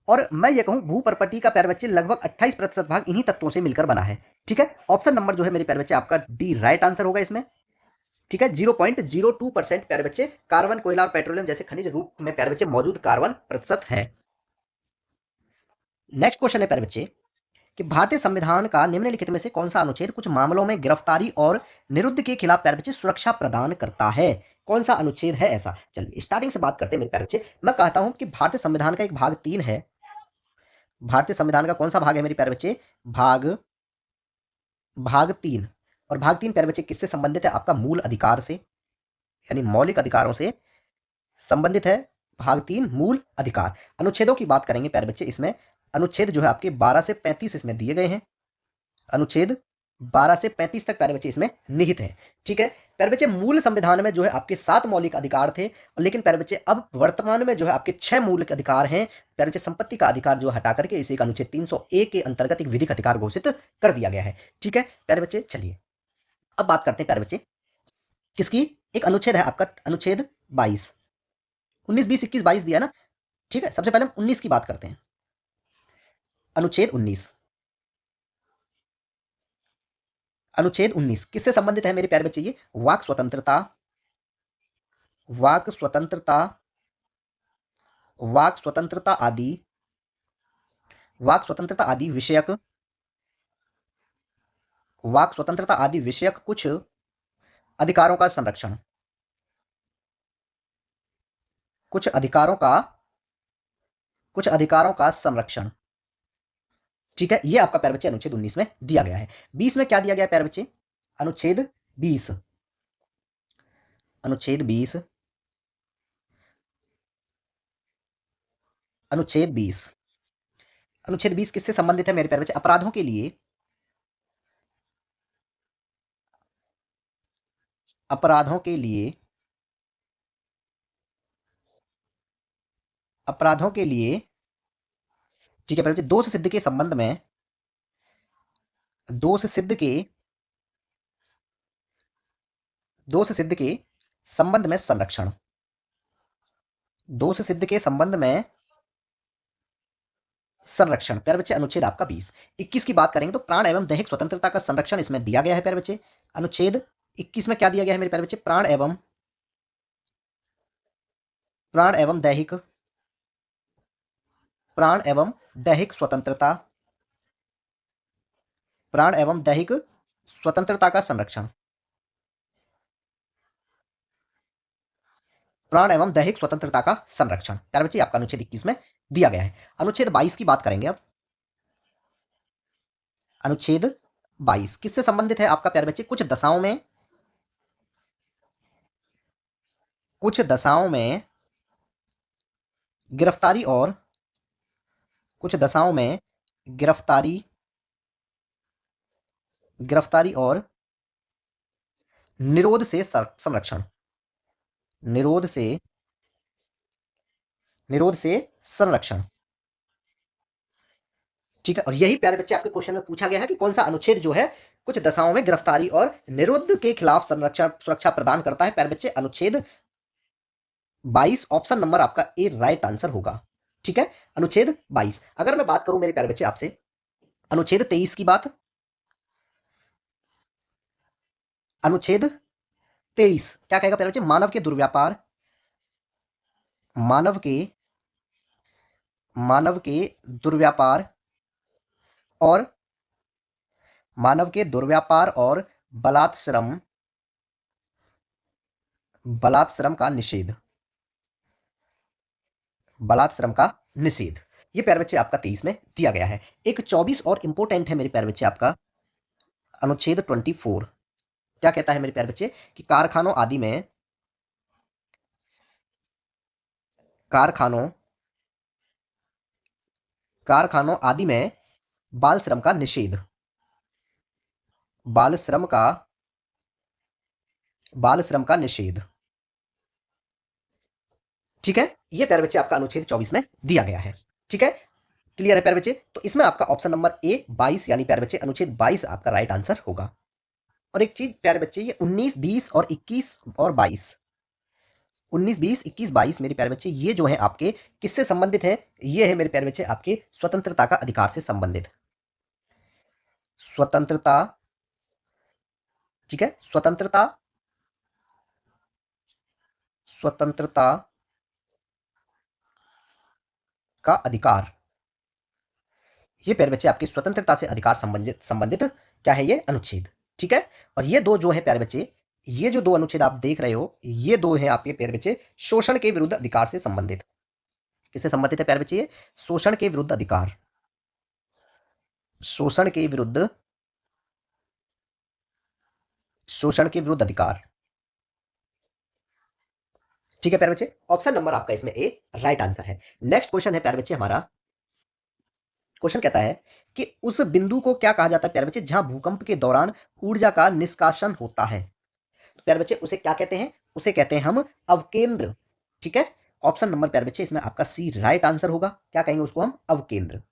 और मैं ये कहूं भूपर्पटी का प्यारे बच्चे लगभग 28% भाग इन्हीं तत्वों से मिलकर बना है। ठीक है, ऑप्शन नंबर जो है मेरे प्यारे बच्चे आपका डी राइट आंसर होगा इसमें। ठीक है, 0.02% प्यारे बच्चे कार्बन, कोयला और पेट्रोलियम जैसे खनिज रूप में प्यारे बच्चे मौजूद कार्बन प्रतिशत है। नेक्स्ट क्वेश्चन है प्यारे बच्चे कि भारतीय संविधान का निम्नलिखित में से कौन सा अनुच्छेद कुछ मामलों में गिरफ्तारी और निरुद्ध के खिलाफ प्यारे बच्चे सुरक्षा प्रदान करता है? कौन सा अनुच्छेद है ऐसा? चलिए स्टार्टिंग से बात करते हैं मेरे प्यारे बच्चे। मैं कहता हूं कि भारतीय संविधान का एक भाग 3 है। भारतीय संविधान का कौन सा भाग है मेरे प्यारे बच्चे? भाग भाग 3। और भाग 3 प्यारे बच्चे किससे संबंधित है? आपका मूल अधिकार से, यानी मौलिक अधिकारों से संबंधित है। भाग 3 मूल अधिकार। अनुच्छेदों की बात करेंगे प्यारे बच्चे, इसमें अनुच्छेद जो है आपके 12 से 35 इसमें दिए गए हैं। अनुच्छेद 12 से 35 तक प्यारे बच्चे इसमें निहित है। ठीक है प्यारे बच्चे, मूल संविधान में जो है आपके 7 मौलिक अधिकार थे, लेकिन प्यारे बच्चे अब वर्तमान में जो है आपके 6 मौलिक अधिकार हैं। प्यारे बच्चे संपत्ति का अधिकार जो हटा करके इसे एक अनुच्छेद 301 के अंतर्गत एक विधिक अधिकार घोषित कर दिया गया है। ठीक है प्यारे बच्चे, चलिए अब बात करते हैं प्यारे बच्चे किसकी? एक अनुच्छेद है आपका अनुच्छेद 22। 19, 20, 21, 22 दिया ना। ठीक है, सबसे पहले हम 19 की बात करते हैं। अनुच्छेद 19, अनुच्छेद 19 किससे संबंधित है मेरे प्यारे बच्चे? ये वाक स्वतंत्रता, वाक स्वतंत्रता, वाक स्वतंत्रता आदि, वाक स्वतंत्रता आदि विषयक, वाक स्वतंत्रता आदि विषयक कुछ अधिकारों का संरक्षण, कुछ अधिकारों का, कुछ अधिकारों का संरक्षण। ठीक है, ये आपका प्यारे बच्चे अनुच्छेद 19 में दिया गया है। 20 में क्या दिया गया प्यारे बच्चे? अनुच्छेद 20, अनुच्छेद 20, अनुच्छेद 20, अनुच्छेद 20 किससे संबंधित है मेरे प्यारे बच्चे? अपराधों के लिए, अपराधों के लिए, अपराधों के लिए ठीक है प्यारे बच्चे, दोष सिद्ध के संबंध में, दोष सिद्ध के, दोष सिद्ध के संबंध में संरक्षण, दोष सिद्ध के संबंध में संरक्षण। प्यारे बच्चे अनुच्छेद आपका 20। 21 की बात करेंगे तो प्राण एवं दैहिक स्वतंत्रता का संरक्षण इसमें दिया गया है प्यारे बच्चे। अनुच्छेद 21 में क्या दिया गया है मेरे प्यारे बच्चे? प्राण एवं दैहिक, प्राण एवं दैहिक स्वतंत्रता, प्राण एवं दैहिक स्वतंत्रता का संरक्षण, प्राण एवं दैहिक स्वतंत्रता का संरक्षण प्यारे बच्चे आपका अनुच्छेद 21 में दिया गया है। अनुच्छेद 22 की बात करेंगे अब। अनुच्छेद 22 किससे संबंधित है आपका प्यारे बच्चे? कुछ दशाओं में, कुछ दशाओं में गिरफ्तारी और, कुछ दशाओं में गिरफ्तारी, गिरफ्तारी और निरोध से संरक्षण, निरोध से, निरोध से संरक्षण। ठीक है, और यही प्यारे बच्चे आपके क्वेश्चन में पूछा गया है कि कौन सा अनुच्छेद जो है कुछ दशाओं में गिरफ्तारी और निरोध के खिलाफ संरक्षण सुरक्षा प्रदान करता है। प्यारे बच्चे अनुच्छेद 22 ऑप्शन नंबर आपका ए राइट आंसर होगा। ठीक है, अनुच्छेद 22। अगर मैं बात करूं मेरे प्यारे बच्चे आपसे अनुच्छेद 23 की बात, अनुच्छेद 23 क्या कहेगा प्यारे बच्चे? मानव के दुर्व्यापार, मानव के, मानव के दुर्व्यापार और, मानव के दुर्व्यापार और बलात्श्रम, बलात्श्रम का निषेध, बलात्श्रम का निषेध। ये प्यारे बच्चे आपका 23 में दिया गया है। एक 24 और इंपोर्टेंट है मेरे प्यारे बच्चे आपका अनुच्छेद 24। क्या कहता है मेरे प्यारे बच्चे? कि कारखानों आदि में, कारखानों, कारखानों आदि में बाल श्रम का निषेध, बाल श्रम का, बाल श्रम का निषेध। ठीक है, ये प्यारे बच्चे आपका अनुच्छेद 24 में दिया गया है। ठीक है, क्लियर है प्यारे बच्चे? तो इसमें आपका ऑप्शन नंबर ए 22 यानी प्यारे बच्चे अनुच्छेद 22 आपका राइट आंसर होगा। और एक चीज प्यारे बच्चे, ये 19, 20 और 21 और 22, 19, 20, 21, 22 मेरे प्यारे बच्चे ये जो है आपके किससे संबंधित है? ये है मेरे प्यारे बच्चे आपके स्वतंत्रता का अधिकार से संबंधित, स्वतंत्रता। ठीक है, स्वतंत्रता, स्वतंत्रता का अधिकार। ये प्यारे बच्चे आपके स्वतंत्रता से अधिकार संबंधित, संबंधित क्या है ये अनुच्छेद। ठीक है, और ये दो जो है प्यारे बच्चे, ये जो दो अनुच्छेद आप देख रहे हो ये दो है आपके प्यारे बच्चे शोषण के विरुद्ध अधिकार से संबंधित। किससे संबंधित है प्यारे बच्चे? ये शोषण के विरुद्ध अधिकार, शोषण के विरुद्ध, शोषण के विरुद्ध अधिकार। ठीक है प्यारे बच्चे, ऑप्शन नंबर आपका इसमें ए राइट आंसर है। नेक्स्ट क्वेश्चन है प्यारे बच्चे हमारा, क्वेश्चन कहता है कि उस बिंदु को क्या कहा जाता है प्यारे बच्चे जहां भूकंप के दौरान ऊर्जा का निष्कासन होता है? तो प्यारे बच्चे उसे क्या कहते हैं? उसे कहते हैं हम अवकेंद्र। ठीक है, ऑप्शन नंबर प्यारे बच्चे इसमें आपका सी राइट आंसर होगा। क्या कहेंगे उसको हम? अवकेंद्र।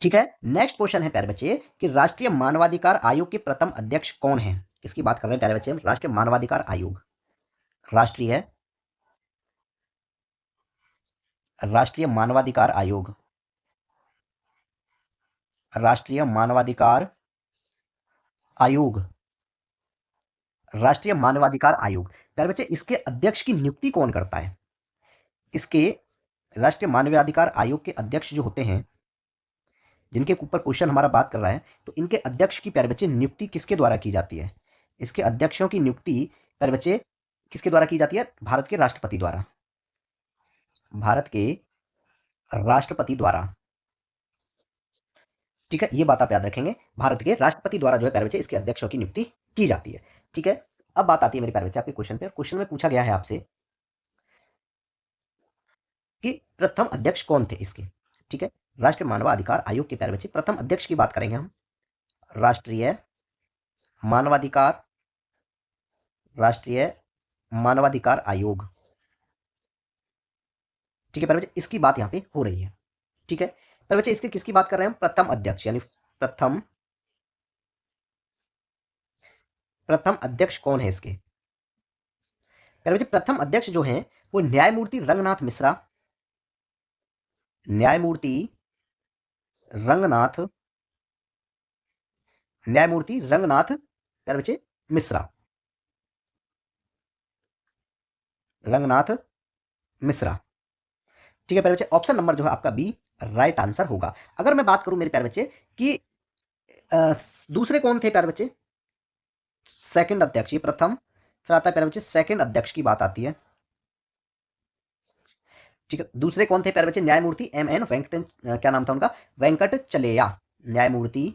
ठीक है, नेक्स्ट क्वेश्चन है प्यारे बच्चे कि राष्ट्रीय मानवाधिकार आयोग के प्रथम अध्यक्ष कौन है? किसकी बात कर रहे हैं प्यारे बच्चे हम? राष्ट्रीय मानवाधिकार आयोग, राष्ट्रीय, राष्ट्रीय मानवाधिकार आयोग, राष्ट्रीय मानवाधिकार आयोग, राष्ट्रीय मानवाधिकार आयोग। प्यारे बच्चे इसके अध्यक्ष की नियुक्ति कौन करता है? इसके राष्ट्रीय मानवाधिकार आयोग के अध्यक्ष जो होते हैं, जिनके ऊपर क्वेश्चन हमारा बात कर रहा है, तो इनके अध्यक्ष की प्यारे बच्चे नियुक्ति किसके द्वारा की जाती है? इसके अध्यक्षों की नियुक्ति प्यारे बच्चे किसके द्वारा की जाती है? भारत के राष्ट्रपति द्वारा, भारत के राष्ट्रपति द्वारा। ठीक है, ये बात आप याद रखेंगे, भारत के राष्ट्रपति द्वारा जो है प्यारे बच्चे इसके अध्यक्षों की नियुक्ति की जाती है। ठीक है, अब बात आती है मेरे प्यारे बच्चे आपके क्वेश्चन पे। क्वेश्चन में पूछा गया है आपसे कि प्रथम अध्यक्ष कौन थे इसके। ठीक है, राष्ट्रीय मानवाधिकार आयोग के प्यारे बच्चे प्रथम अध्यक्ष की बात करेंगे हम। राष्ट्रीय मानवाधिकार, राष्ट्रीय मानवाधिकार आयोग। ठीक है प्यारे बच्चे, इसकी बात यहां पे हो रही है। ठीक है, पर बच्चे इसके किसकी बात कर रहे हैं हम? प्रथम अध्यक्ष, यानी प्रथम प्रथम अध्यक्ष कौन है इसके? पर बच्चे प्रथम अध्यक्ष जो हैं वो न्यायमूर्ति रंगनाथ मिश्रा, न्यायमूर्ति रंगनाथ न्यायमूर्ति रंगनाथ प्यारे बच्चे मिश्रा, रंगनाथ मिश्रा। ठीक है प्यारे बच्चे, ऑप्शन नंबर जो है आपका बी राइट आंसर होगा। अगर मैं बात करूं मेरे प्यारे बच्चे कि अ, दूसरे कौन थे प्यारे बच्चे? सेकंड अध्यक्ष, ये प्रथम, फिर आता है प्यारे बच्चे सेकंड अध्यक्ष की बात आती है। ठीक है, दूसरे कौन थे प्यारे बच्चे? न्यायमूर्ति एम एन वेंकट, क्या नाम था उनका? वेंकट चलेया। न्यायमूर्ति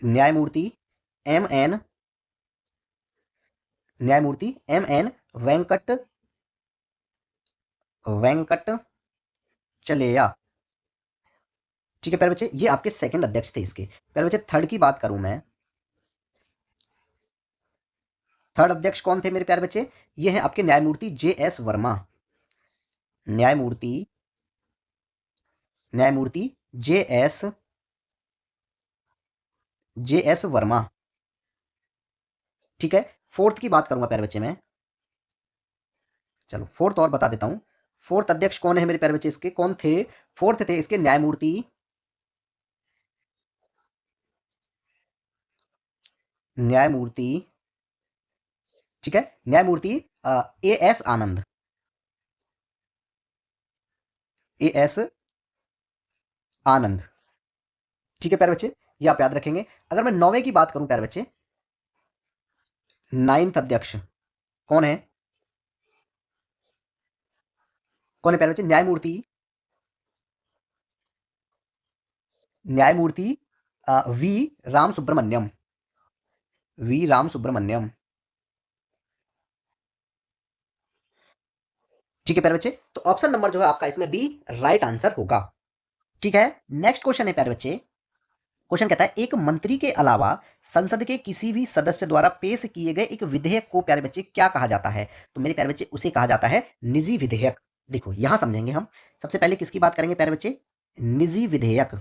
न्यायमूर्ति एम एन न्यायमूर्ति एम एन वेंकट वेंकट चलेया। ठीक है प्यारे बच्चे, ये आपके सेकंड अध्यक्ष थे इसके। प्यारे बच्चे थर्ड की बात करूं मैं, थर्ड अध्यक्ष कौन थे मेरे प्यारे बच्चे? ये हैं आपके न्यायमूर्ति जे एस वर्मा, न्यायमूर्ति न्यायमूर्ति जे एस वर्मा। ठीक है, फोर्थ की बात करूंगा प्यारे बच्चे मैं। चलो फोर्थ और बता देता हूं। फोर्थ अध्यक्ष कौन है मेरे प्यारे बच्चे इसके? कौन थे? फोर्थ थे इसके न्यायमूर्ति ठीक है, न्यायमूर्ति A S Anand, A S आनंद। ठीक है प्यारे बच्चे, ये आप याद रखेंगे। अगर मैं नौवे की बात करूं प्यारे बच्चे, नाइन्थ अध्यक्ष कौन है? कौन है प्यारे बच्चे? न्यायमूर्ति वी राम सुब्रमण्यम, वी राम सुब्रमण्यम। ठीक है प्यारे बच्चे, तो ऑप्शन नंबर जो है आपका इसमें बी राइट आंसर होगा। ठीक है, नेक्स्ट क्वेश्चन है प्यारे बच्चे। क्वेश्चन कहता है एक मंत्री के अलावा संसद के किसी भी सदस्य द्वारा पेश किए गए एक विधेयक को प्यारे बच्चे क्या कहा जाता है? तो मेरे प्यारे बच्चे उसे कहा जाता है निजी विधेयक। देखो यहां समझेंगे हम। सबसे पहले किसकी बात करेंगे प्यारे बच्चे? निजी विधेयक,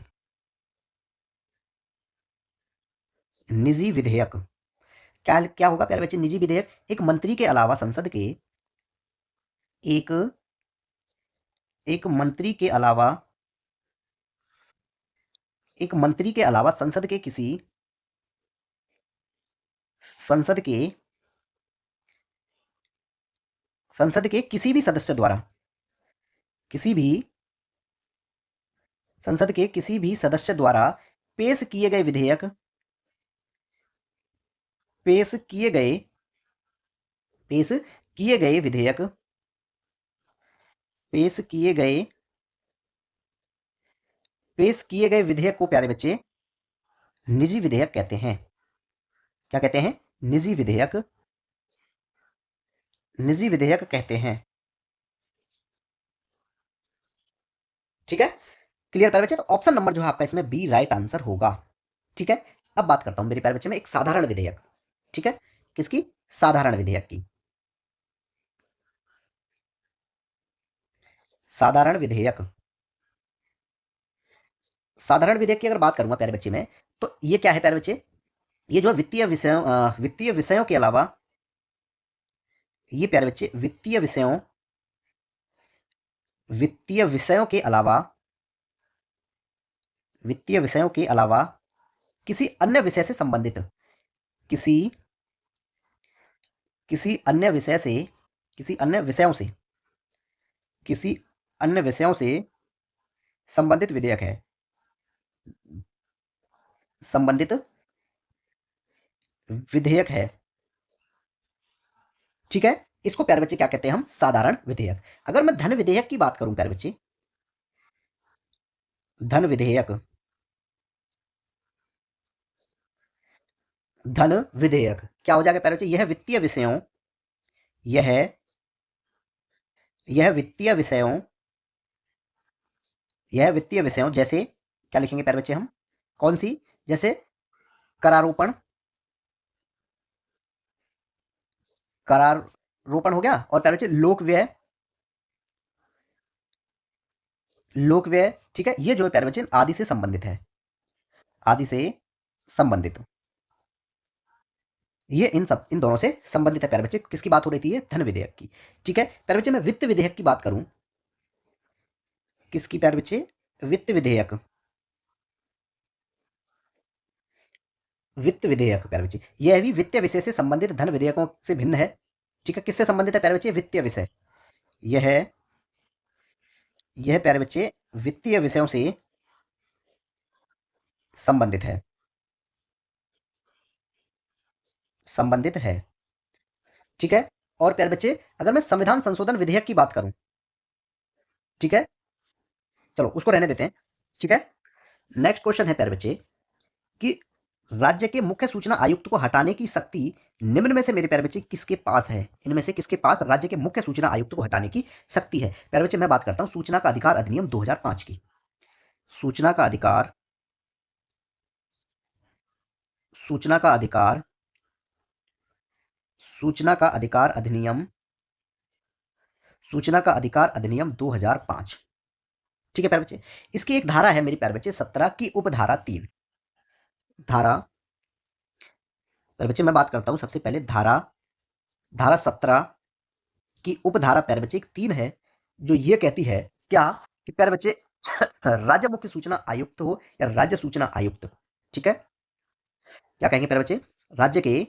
निजी विधेयक। क्या क्या होगा प्यारे बच्चे? निजी विधेयक एक मंत्री के अलावा संसद के एक एक मंत्री के अलावा एक मंत्री के अलावा संसद के संसद के किसी भी सदस्य द्वारा किसी भी संसद के किसी भी सदस्य द्वारा पेश किए गए विधेयक पेश किए गए पेश किए गए विधेयक पेश किए गए पेश किए गए विधेयक को प्यारे बच्चे निजी विधेयक कहते हैं। क्या कहते हैं? निजी विधेयक, निजी विधेयक कहते हैं। ठीक है, क्लियर प्यारे बच्चे? तो ऑप्शन नंबर जो है आपका इसमें बी राइट आंसर होगा। ठीक है, अब बात करता हूं मेरे प्यारे बच्चे में एक साधारण विधेयक। ठीक है, किसकी? साधारण विधेयक की। साधारण विधेयक, साधारण विधेयक की अगर बात करूंगा प्यारे बच्चे में, तो ये क्या है प्यारे बच्चे? ये जो है वित्तीय विषयों के अलावा, ये प्यारे बच्चे वित्तीय विषयों के अलावा वित्तीय विषयों के अलावा किसी अन्य विषय से संबंधित, किसी किसी अन्य विषय से किसी अन्य विषयों से किसी अन्य विषयों से संबंधित विधेयक है। संबंधित विधेयक है। ठीक है, इसको प्यारे बच्चे क्या कहते हैं हम? साधारण विधेयक। अगर मैं धन विधेयक की बात करूं प्यारे बच्चे, धन विधेयक, धन विधेयक क्या हो जाएगा प्यारे बच्चे? यह यह वित्तीय विषयों यह वित्तीय विषयों जैसे, क्या लिखेंगे प्यारे बच्चे हम? कौन सी? जैसे करारोपण, करार रोपण हो गया, और प्यारे बच्चे लोक व्यय, लोक व्यय, ठीक है, ये जो है प्यारे बच्चे आदि से संबंधित है, आदि से संबंधित, ये इन दोनों से संबंधित है प्यारे बच्चे। किसकी बात हो रही थी, ये धन विधेयक की, ठीक है प्यारे बच्चे। मैं वित्त विधेयक की बात करूं, किसकी प्यारे बच्चे, वित्त विधेयक, वित्त विधेयक प्यारे बच्चे, यह भी वित्तीय विषय से संबंधित धन विधेयकों से भिन्न है, ठीक है। किससे संबंधित है प्यारे बच्चे, वित्तीय विषय, यह यह प्यारे बच्चे वित्तीय विषयों से संबंधित है, संबंधित है, ठीक है। और प्यारे बच्चे अगर मैं संविधान संशोधन विधेयक की बात करूं, ठीक है, चलो उसको रहने देते हैं, ठीक है। नेक्स्ट क्वेश्चन है प्यारे बच्चे कि राज्य के मुख्य सूचना आयुक्त को हटाने की शक्ति निम्न में से मेरे प्यारे बच्चे किसके पास है, इनमें से किसके पास राज्य के मुख्य सूचना आयुक्त को हटाने की शक्ति है। प्यारे बच्चे मैं बात करता हूं सूचना का अधिकार अधिनियम 2005 की, सूचना का अधिकार, सूचना का अधिकार, सूचना का अधिकार अधिनियम, सूचना का अधिकार अधिनियम 2005, ठीक है प्यारे बच्चे। इसकी एक धारा है मेरी प्यारे बच्चे 17 की उपधारा 3, धारा, प्यारे बच्चे मैं बात करता हूं सबसे पहले धारा, धारा 17 की उपधारा प्यारे बच्चे एक 3 है, जो ये कहती है क्या कि प्यारे बच्चे राज्य मुख्य सूचना आयुक्त हो या राज्य सूचना आयुक्त, ठीक है, क्या कहेंगे प्यारे बच्चे, राज्य के,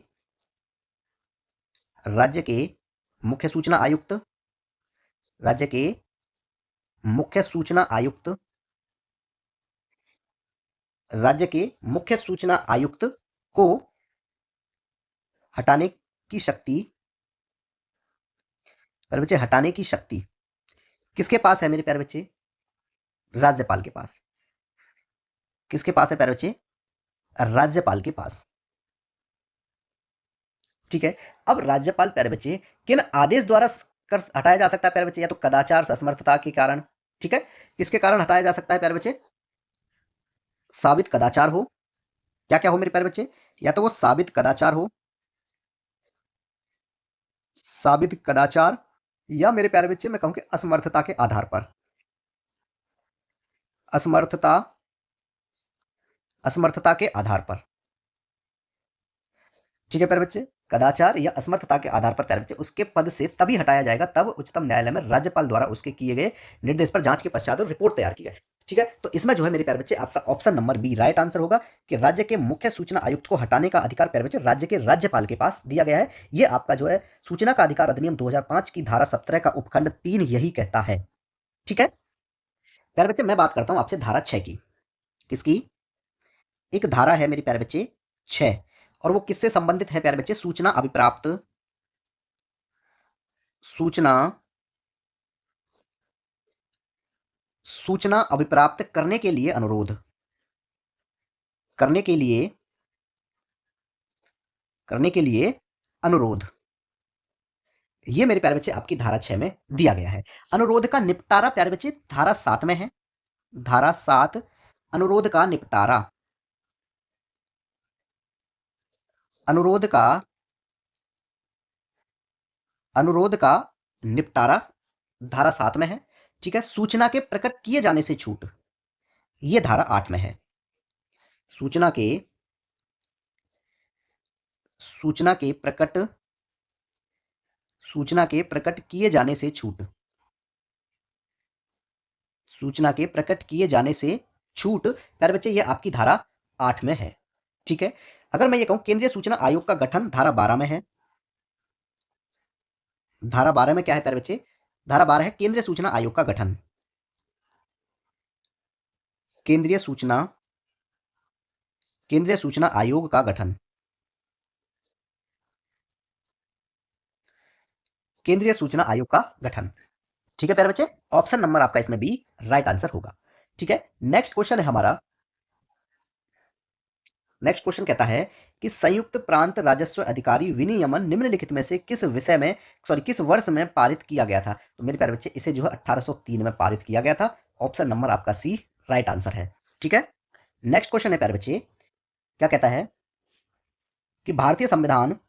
राज्य के मुख्य सूचना आयुक्त, राज्य के मुख्य सूचना आयुक्त, राज्य के मुख्य सूचना आयुक्त को हटाने की शक्ति, प्यारे बच्चे हटाने की शक्ति किसके पास है मेरे प्यारे बच्चे, राज्यपाल के पास, किसके पास है प्यारे बच्चे, राज्यपाल के पास, ठीक है। अब राज्यपाल प्यारे बच्चे किन आदेश द्वारा कर हटाया जा सकता है प्यारे बच्चे, या तो कदाचार असमर्थता के कारण, ठीक है, किसके कारण हटाया जा सकता है प्यारे बच्चे, साबित कदाचार हो, क्या क्या हो मेरे प्यारे बच्चे, या तो वो साबित कदाचार हो, साबित कदाचार, या मेरे प्यारे बच्चे मैं कहूं कि असमर्थता के आधार पर, असमर्थता, असमर्थता के आधार पर, ठीक है प्यारे बच्चे, कदाचार या असमर्थता के आधार पर प्यारे बच्चे उसके पद से तभी हटाया जाएगा तब उच्चतम न्यायालय में राज्यपाल द्वारा उसके किए गए निर्देश पर जांच के पश्चात रिपोर्ट तैयार की जाए, ठीक है। तो इसमें जो है मेरे प्यारे बच्चे आपका option number B right answer होगा कि राज्य के मुख्य सूचना आयुक्त को हटाने का अधिकार प्यारे बच्चे राज्य के राज्यपाल के पास दिया गया है। ये आपका जो है सूचना का अधिकार अधिनियम 2005 की धारा 17 का उपखंड 3 यही कहता है, ठीक है। प्यारे बच्चे मैं बात करता हूं आपसे धारा 6 की, किसकी, एक धारा है मेरे प्यारे बच्चे 6, और वो किससे संबंधित है प्यारे बच्चे, सूचना अभिप्राप्त, सूचना, सूचना अभिप्राप्त करने के लिए अनुरोध, करने के लिए, करने के लिए अनुरोध, ये मेरे प्यारे बच्चे आपकी धारा 6 में दिया गया है। अनुरोध का निपटारा प्यारे बच्चे धारा 7 में है, धारा 7, अनुरोध का निपटारा, अनुरोध का, अनुरोध का निपटारा धारा 7 में है, ठीक है। सूचना के प्रकट किए जाने से छूट, ये धारा 8 में है, सूचना के, सूचना के प्रकट, सूचना के प्रकट किए जाने से छूट, सूचना के प्रकट किए जाने से छूट प्यारे बच्चे ये आपकी धारा 8 में है, ठीक है। अगर मैं ये कहूं केंद्रीय सूचना आयोग का गठन धारा 12 में है, धारा 12 में क्या है प्यारे बच्चे, धारा 12 है केंद्रीय सूचना आयोग का गठन, केंद्रीय सूचना, केंद्रीय सूचना आयोग का गठन, केंद्रीय सूचना आयोग का गठन, ठीक है प्यारे बच्चे। ऑप्शन नंबर आपका इसमें बी राइट आंसर होगा, ठीक है। नेक्स्ट क्वेश्चन है हमारा, नेक्स्ट क्वेश्चन कहता है कि संयुक्त प्रांत राजस्व अधिकारी विनियमन निम्नलिखित में से किस विषय में, सॉरी किस वर्ष में पारित किया गया था। तो मेरे प्यारे बच्चे इसे जो है 1803 में पारित किया गया था, ऑप्शन नंबर आपका सी राइट आंसर है, ठीक है। नेक्स्ट क्वेश्चन है प्यारे बच्चे, क्या कहता है कि भारतीय संविधान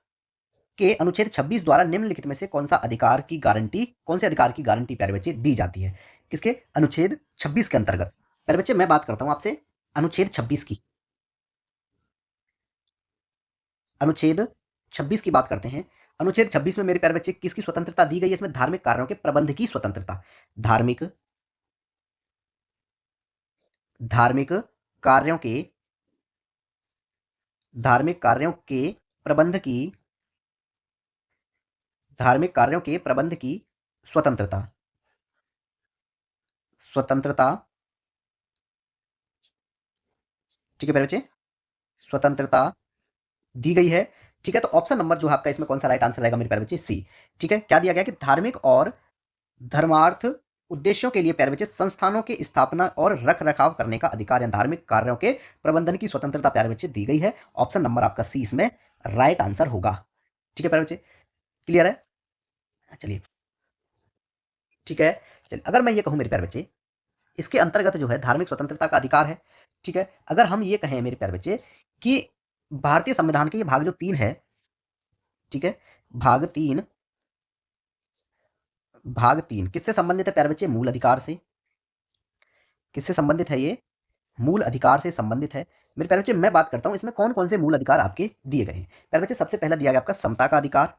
के अनुच्छेद 26 द्वारा निम्नलिखित में से कौन सा अधिकार की गारंटी, कौन से अधिकार की गारंटी प्यारे बच्चे दी जाती है। किसके? अनुच्छेद 26 के अंतर्गत। प्यारे बच्चे मैं बात करता हूं आपसे अनुच्छेद 26 की। अनुच्छेद 26 की बात करते हैं। अनुच्छेद 26 में मेरे प्यारे बच्चे किसकी स्वतंत्रता दी गई है? इसमें धार्मिक कार्यों के प्रबंध की स्वतंत्रता। धार्मिक धार्मिक कार्यों के धार्मिक कार्यों के प्रबंध की धार्मिक कार्यों के प्रबंध की स्वतंत्रता। स्वतंत्रता। ठीक है प्यारे बच्चे, स्वतंत्रता दी गई है। ठीक है, तो ऑप्शन नंबर जो है आपका इसमें कौन सा राइट आंसर रहेगा मेरे प्यारे बच्चे? सी। ठीक है, क्या दिया गया कि धार्मिक और धर्मार्थ उद्देश्यों के लिए प्यारे बच्चे संस्थानों की स्थापना और रख रखाव करने का अधिकार या धार्मिक कार्यों के प्रबंधन की स्वतंत्रता प्यारे बच्चे दी गई है। ऑप्शन नंबर आपका सी इसमें राइट आंसर होगा। ठीक है प्यारे बच्चे, क्लियर है? चलिए ठीक है। चलिए अगर मैं ये कहूं मेरे प्यारे बच्चे, इसके अंतर्गत जो है धार्मिक स्वतंत्रता का अधिकार है। ठीक है, अगर हम ये कहें मेरे प्यारे बच्चे कि भारतीय संविधान के ये भाग जो 3 है, ठीक है, भाग 3, भाग 3 किससे संबंधित है प्यारे बच्चे? मूल अधिकार से। किससे संबंधित है ये? मूल अधिकार से संबंधित है। मेरे प्यारे बच्चे मैं बात करता हूं इसमें कौन कौन से मूल अधिकार आपके दिए गए हैं। प्यारे बच्चे सबसे पहला दिया गया आपका समता का अधिकार।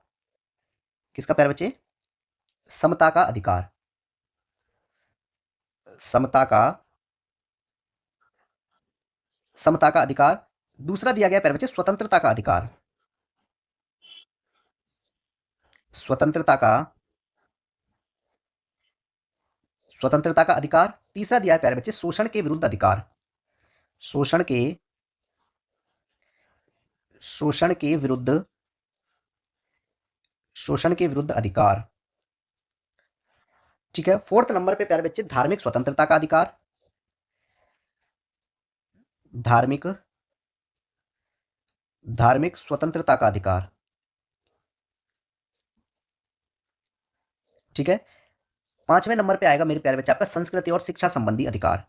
किसका प्यारे बच्चे? समता का अधिकार। समता का समता का अधिकार। दूसरा दिया गया प्यारे बच्चे स्वतंत्रता का अधिकार। स्वतंत्रता का स्वतंत्रता का अधिकार। तीसरा दिया है प्यारे बच्चे शोषण के विरुद्ध अधिकार। शोषण के शोषण के विरुद्ध शोषण के विरुद्ध अधिकार। ठीक है, फोर्थ नंबर पे प्यारे बच्चे धार्मिक स्वतंत्रता का अधिकार। धार्मिक धार्मिक स्वतंत्रता का अधिकार। ठीक है, पांचवें नंबर पे आएगा मेरे प्यारे बच्चे आपका संस्कृति और शिक्षा संबंधी अधिकार।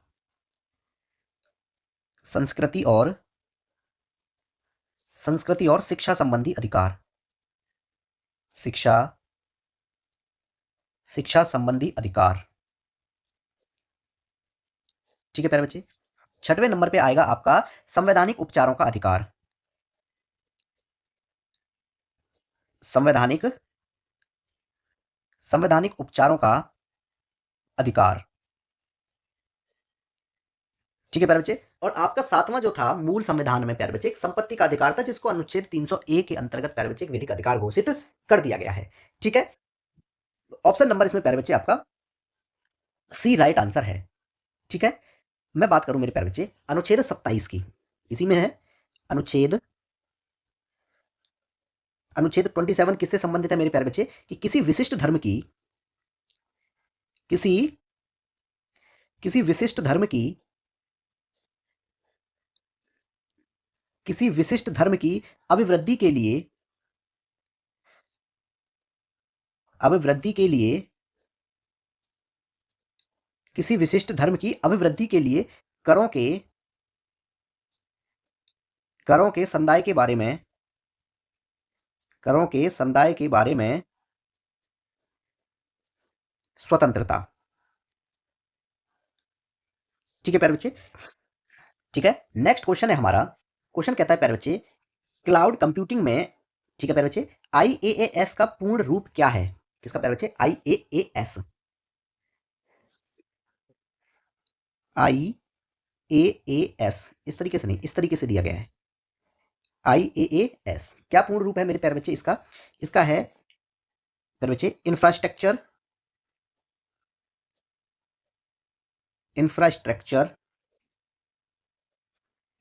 संस्कृति और शिक्षा संबंधी अधिकार। शिक्षा शिक्षा संबंधी अधिकार। ठीक है प्यारे बच्चे, छठवें नंबर पे आएगा आपका संवैधानिक उपचारों का अधिकार। संवैधानिक संवैधानिक उपचारों का अधिकार। ठीक है प्यारे बच्चे, और आपका सातवां जो था मूल संविधान में प्यारे बच्चे एक संपत्ति का अधिकार था, जिसको अनुच्छेद 300 ए के अंतर्गत प्यारे बच्चे एक विधिक अधिकार घोषित कर दिया गया है। ठीक है, ऑप्शन नंबर इसमें प्यारे बच्चे आपका सी राइट आंसर है। ठीक है, मैं बात करूं मेरे प्यारे बच्चे अनुच्छेद 27 की, इसी में है अनुच्छेद अनुच्छेद 27 किससे संबंधित है मेरे प्यारे बच्चे? कि किसी विशिष्ट धर्म की किसी किसी विशिष्ट धर्म की किसी विशिष्ट धर्म की अभिवृद्धि के लिए अभिवृद्धि के लिए किसी विशिष्ट धर्म की अभिवृद्धि के लिए करों के करों के संदाय के बारे में करों के संदाय के बारे में स्वतंत्रता। ठीक है प्यारे बच्चे, ठीक है, नेक्स्ट क्वेश्चन है हमारा। क्वेश्चन कहता है प्यारे बच्चे क्लाउड कंप्यूटिंग में, ठीक है प्यारे बच्चे, आईएएएस का पूर्ण रूप क्या है? किसका प्यारे बच्चे? आईएएएस। आईएएएस इस तरीके से नहीं, इस तरीके से दिया गया है। आईएएएस क्या पूर्ण रूप है मेरे प्यारे बच्चे इसका? इसका है प्यारे बच्चे infrastructure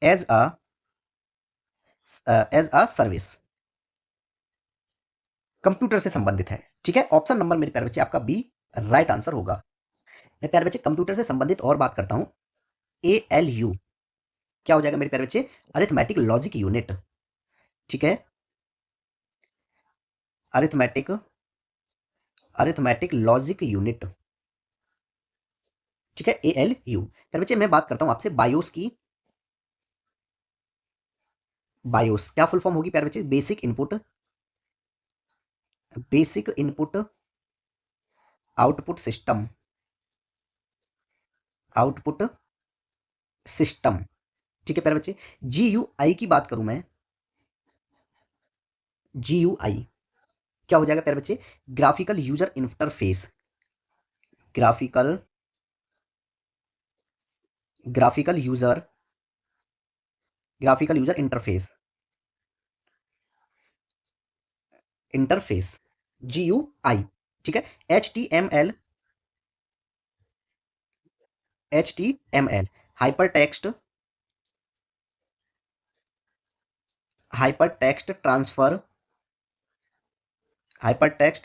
as a service. Computer से संबंधित है। ठीक है, ऑप्शन नंबर मेरे प्यारे बच्चे आपका बी राइट आंसर होगा। मैं प्यारे बच्चे कंप्यूटर से संबंधित और बात करता हूं। एएलयू क्या हो जाएगा मेरे प्यारे बच्चे? Arithmetic logic unit. ठीक है, अरिथमेटिक अरिथमेटिक लॉजिक यूनिट। ठीक है, एएलयू। प्यारे बच्चे मैं बात करता हूं आपसे बायोस की। बायोस क्या फुल फॉर्म होगी प्यारे बच्चे? Basic input output system. Output system. ठीक है प्यारे बच्चे, GUI की बात करूं मैं, GUI क्या हो जाएगा प्यारे बच्चे, graphical user interface. Graphical graphical user graphical user interface, interface GUI। ठीक है, HTML hyper text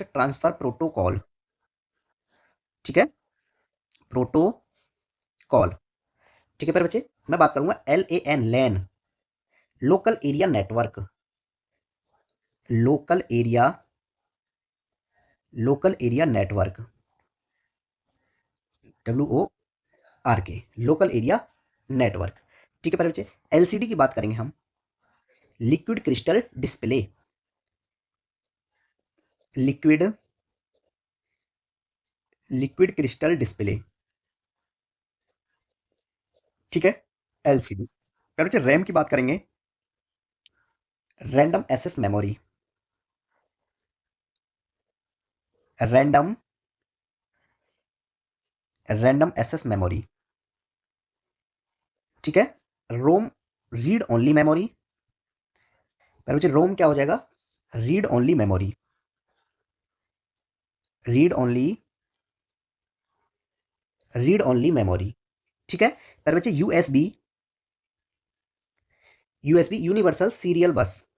transfer protocol. ठीक है, प्रोटोकॉल। ठीक है प्यारे बच्चे, मैं बात करूंगा LAN, local area network. Local area network, WORK, local area network. ठीक है प्यारे बच्चे, LCD की बात करेंगे हम, liquid crystal display. Liquid liquid crystal display. ठीक है, LCD। प्यारे बच्चे, रैम की बात करेंगे, random access memory. Random random access memory. ठीक है, रोम रीड ओनली मेमोरी। पर मुझे रोम क्या हो जाएगा, read only memory. Read only memory. ठीक है, पर बच्चे यूएसबी यूनिवर्सल सीरियल बस।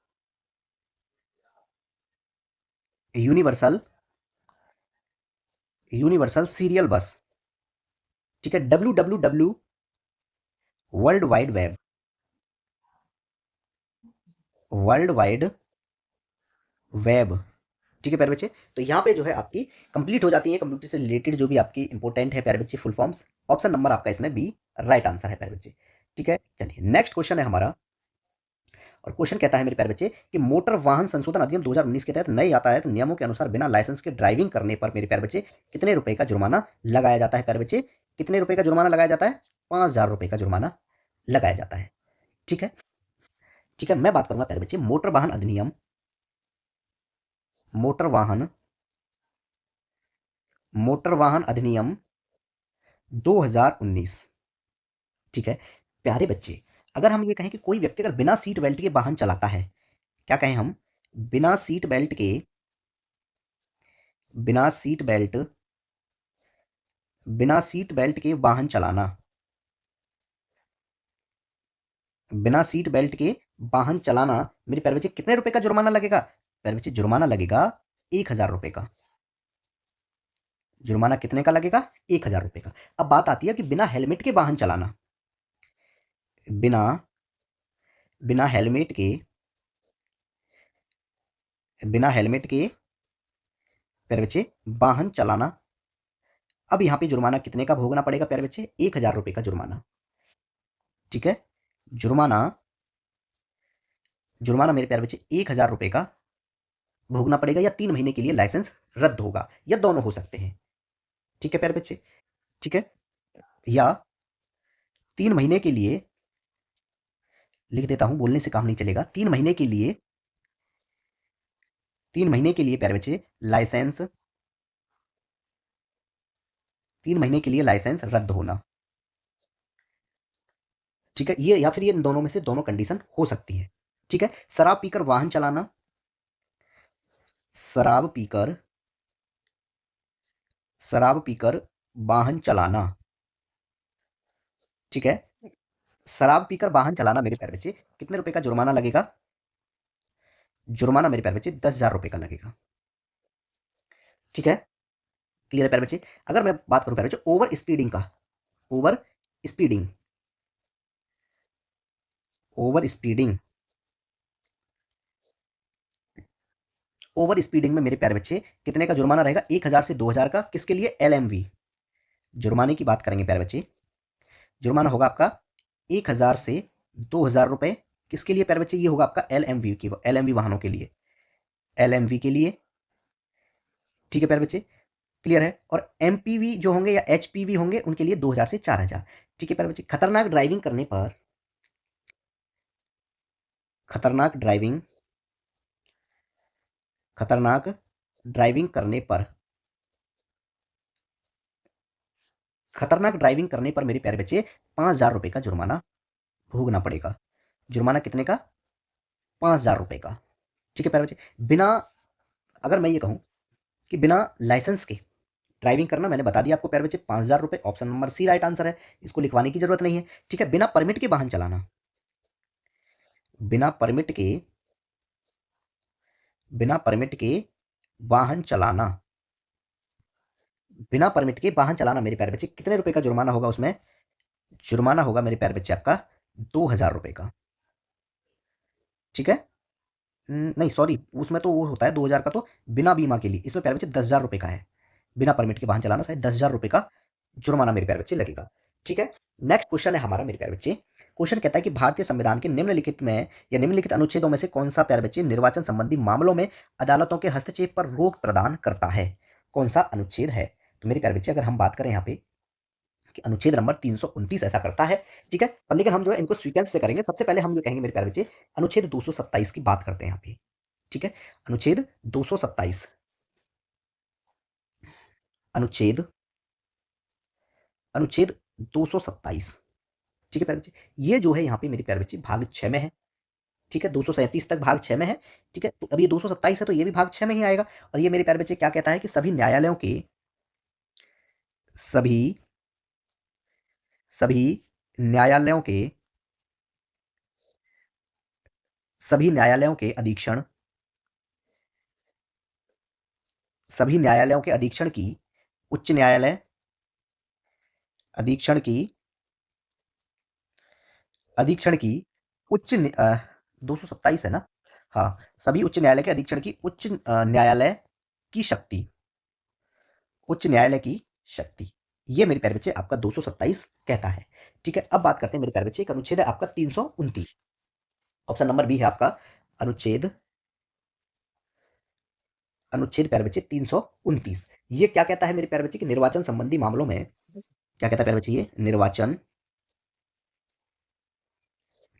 यूनिवर्सल सीरियल बस। ठीक है, WWW world wide web. World wide web. ठीक है प्यारे बच्चे, तो यहाँ पे जो है आपकी कंप्लीट हो जाती है कंप्यूटर से रिलेटेड जो भी आपकी इंपॉर्टेंट है प्यारे बच्चे फुल फॉर्म्स। ऑप्शन नंबर आपका इसमें बी राइट आंसर है प्यारे बच्चे। ठीक है, चलिए नेक्स्ट क्वेश्चन है हमारा, और क्वेश्चन कहता है मेरे प्यारे बच्चे कि मोटर वाहन संशोधन अधिनियम 2019 के तहत नए यातायात नियमों के अनुसार बिना लाइसेंस के ड्राइविंग करने पर मेरे प्यारे बच्चे कितने रुपए का जुर्माना लगाया जाता है। प्यारे बच्चे, कितने रुपए का जुर्माना लगाया जाता है, 5,000 रुपए का जुर्माना लगाया जाता है। ठीक है, ठीक है, मैं बात करूंगा प्यारे बच्चे मोटर वाहन मोटर वाहन अधिनियम 2019। ठीक है प्यारे बच्चे, अगर हम ये कहें कि कोई व्यक्ति अगर बिना सीट बेल्ट के वाहन चलाता है, क्या कहें हम, बिना सीट बेल्ट के बिना सीट बेल्ट के वाहन चलाना, बिना सीट बेल्ट के वाहन चलाना मेरे प्यारे बच्चे कितने रुपए का जुर्माना लगेगा। प्यारे बच्चे, जुर्माना लगेगा 1,000 रुपए का। जुर्माना कितने का लगेगा, 1,000 रुपए का। अब बात आती है कि बिना हेलमेट के वाहन चलाना, बिना बिना हेलमेट के बिना हेलमेट के प्यारे बच्चे वाहन चलाना, अब यहाँ पे जुर्माना कितने का भोगना पड़ेगा प्यारे बच्चे, 1,000 रुपए का जुर्माना। ठीक है, जुर्माना जुर्माना मेरे प्यारे बच्चे 1,000 रुपए का भोगना पड़ेगा, या 3 महीने के लिए लाइसेंस रद्द होगा, या दोनों हो सकते हैं। ठीक है प्यारे बच्चे, ठीक है, या 3 महीने के लिए, लिख देता हूं बोलने से काम नहीं चलेगा, 3 महीने के लिए प्यारे बच्चे लाइसेंस 3 महीने के लिए लाइसेंस रद्द होना। ठीक है, ये या फिर ये इन दोनों में से दोनों कंडीशन हो सकती है। ठीक है, शराब पीकर वाहन चलाना, शराब पीकर शराब पीकर वाहन चलाना। ठीक है, शराब पीकर वाहन चलाना मेरे प्यारे बच्चे कितने रुपए का जुर्माना लगेगा, जुर्माना मेरे प्यारे बच्चे 10,000 रुपए का लगेगा। ठीक है, क्लियर है प्यारे बच्चे। अगर मैं बात करूं प्यारे बच्चे over speeding over speeding over speeding में मेरे प्यारे बच्चे कितने का जुर्माना रहेगा, 1,000 से 2,000 का। किसके लिए, LMV। जुर्माने की बात करेंगे प्यारे बच्चे, जुर्माना होगा आपका 1,000 से 2,000 रुपए। किसके लिए प्यारे बच्चे, ये होगा आपका LMV वाहनों के लिए, LMV के लिए। ठीक है प्यारे बच्चे, क्लियर है। और एमपीवी जो होंगे या एचपीवी होंगे उनके लिए 2000 से 4000। ठीक है प्यारे बच्चे, खतरनाक ड्राइविंग खतरनाक ड्राइविंग करने पर खतरनाक ड्राइविंग करने पर मेरे प्यारे बच्चे 5000 रुपए का जुर्माना भोगना पड़ेगा। जुर्माना कितने का? 5000 रुपए का। ठीक है प्यारे बच्चे। बिना अगर मैं ये कहूँ कि बिना लाइसेंस के ड्राइविंग करना, मैंने बता दिया आपको प्यारे बच्चे, 5000 रुपए। Option number C right answer है, इसको लिखवाने की जरूरत नहीं है। ठीक है, बिना परमिट के वाहन चलाना, बिना परमिट के बिना परमिट के वाहन चलाना बिना परमिट के वाहन चलाना मेरे प्यारे बच्चे, कितने रुपए का जुर्माना होगा उसमें? जुर्माना होगा मेरे प्यारे बच्चे आपका 2000 रुपए का। ठीक है। नहीं सॉरी, उसमें तो वो होता है 2000 का तो बिना बीमा के लिए, इसमें प्यारे बच्चे 10,000 रुपए का है। बिना परमिट के वाहन चलाना शायद 10,000 रुपए का जुर्माना मेरे प्यारे बच्चे लगेगा। ठीक है। नेक्स्ट क्वेश्चन है हमारा मेरे प्यारे बच्चे। क्वेश्चन कहता है कि भारतीय संविधान के निम्नलिखित में या निम्नलिखित अनुच्छेदों में से कौन सा प्यारे बच्चे निर्वाचन संबंधी मामलों में अदालतों के हस्तक्षेप पर रोक प्रदान करता है? कौन सा अनुच्छेद है? तो मेरे प्यारे बच्चे, अगर हम बात करें यहाँ पे कि अनुच्छेद नंबर 329 ऐसा करता है। ठीक है, पर लेकिन हम जो है इनको सीक्वेंस से करेंगे। सबसे पहले हम जो कहेंगे मेरे प्यारे बच्चे, अनुच्छेद 227 की बात करते हैं यहाँ पे। ठीक है, अनुच्छेद 227, अनुच्छेद अनुच्छेद 227। ठीक है प्यारे बच्चे, ये जो है यहाँ पे मेरे प्यारे बच्चे भाग 6 में है। ठीक है, 237 तक भाग 6 में है। ठीक है, तो अब ये 227 है तो ये भी भाग 6 में ही आएगा। और ये मेरे प्यारे बच्चे क्या कहता है कि सभी सभी न्यायालयों के सभी न्यायालयों के अधीक्षण सभी न्यायालयों के उच्च न्यायालय अधीक्षण की अधीक्षण की उच्च 227 है ना? हाँ, सभी उच्च न्यायालय के अधीक्षण की उच्च न्यायालय की शक्ति, ये मेरे प्यारे बच्चे आपका 227 कहता है। ठीक है, अब बात करते हैं मेरे प्यारे बच्चे, एक अनुच्छेद है आपका 329। ऑप्शन नंबर बी है आपका अनुच्छेद अनुच्छेद प्यारे बच्चे 329। ये क्या कहता है मेरे प्यारे बच्चे कि निर्वाचन संबंधी मामलों में, क्या कहता है प्यारे बच्चे? ये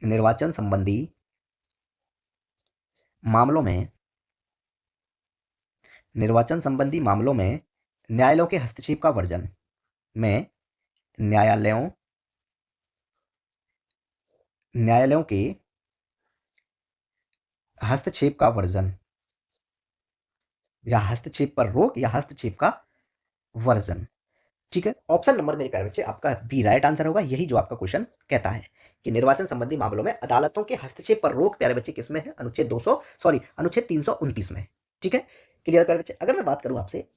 निर्वाचन संबंधी मामलों में निर्वाचन संबंधी मामलों में न्यायालयों के हस्तक्षेप का वर्जन में न्यायालयों न्यायालयों के हस्तक्षेप का वर्जन या हस्तक्षेप पर रोक या हस्तक्षेप का वर्जन। ठीक है, ऑप्शन नंबर मेरे प्यारे बच्चे आपका बी राइट आंसर होगा। यही जो आपका क्वेश्चन कहता है कि निर्वाचन संबंधी मामलों में अदालतों के हस्तक्षेप पर रोक प्यारे बच्चे किसमें है? अनुच्छेद 329 में। ठीक है, क्लियर प्यारे बच्चे। अगर मैं बात करूं आपसे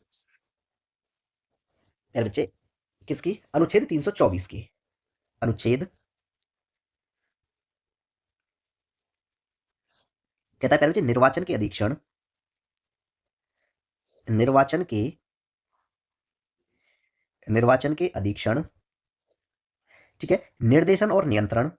प्यारे बच्चे किसकी, अनुच्छेद 324 की, अनुच्छेद कहता है प्यारे बच्चे निर्वाचन के निर्वाचन के अधीक्षण। ठीक है, निर्देशन और नियंत्रण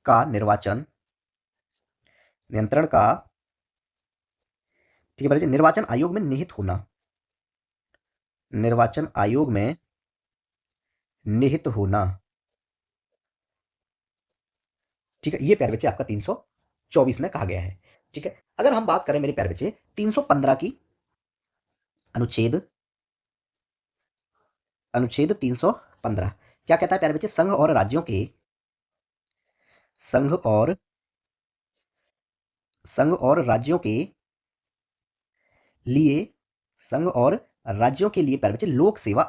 का नियंत्रण का ठीक है प्यारे बच्चे, निर्वाचन आयोग में निहित होना। ठीक है, ये प्यारे बच्चे आपका 324 में कहा गया है। ठीक है, अगर हम बात करें मेरे प्यारे बच्चे 315 की, अनुच्छेद अनुच्छेद 315 क्या कहता है प्यारे बच्चे? संघ और संघ और राज्यों के लिए संघ और राज्यों के लिए प्यारे बच्चे लोक सेवा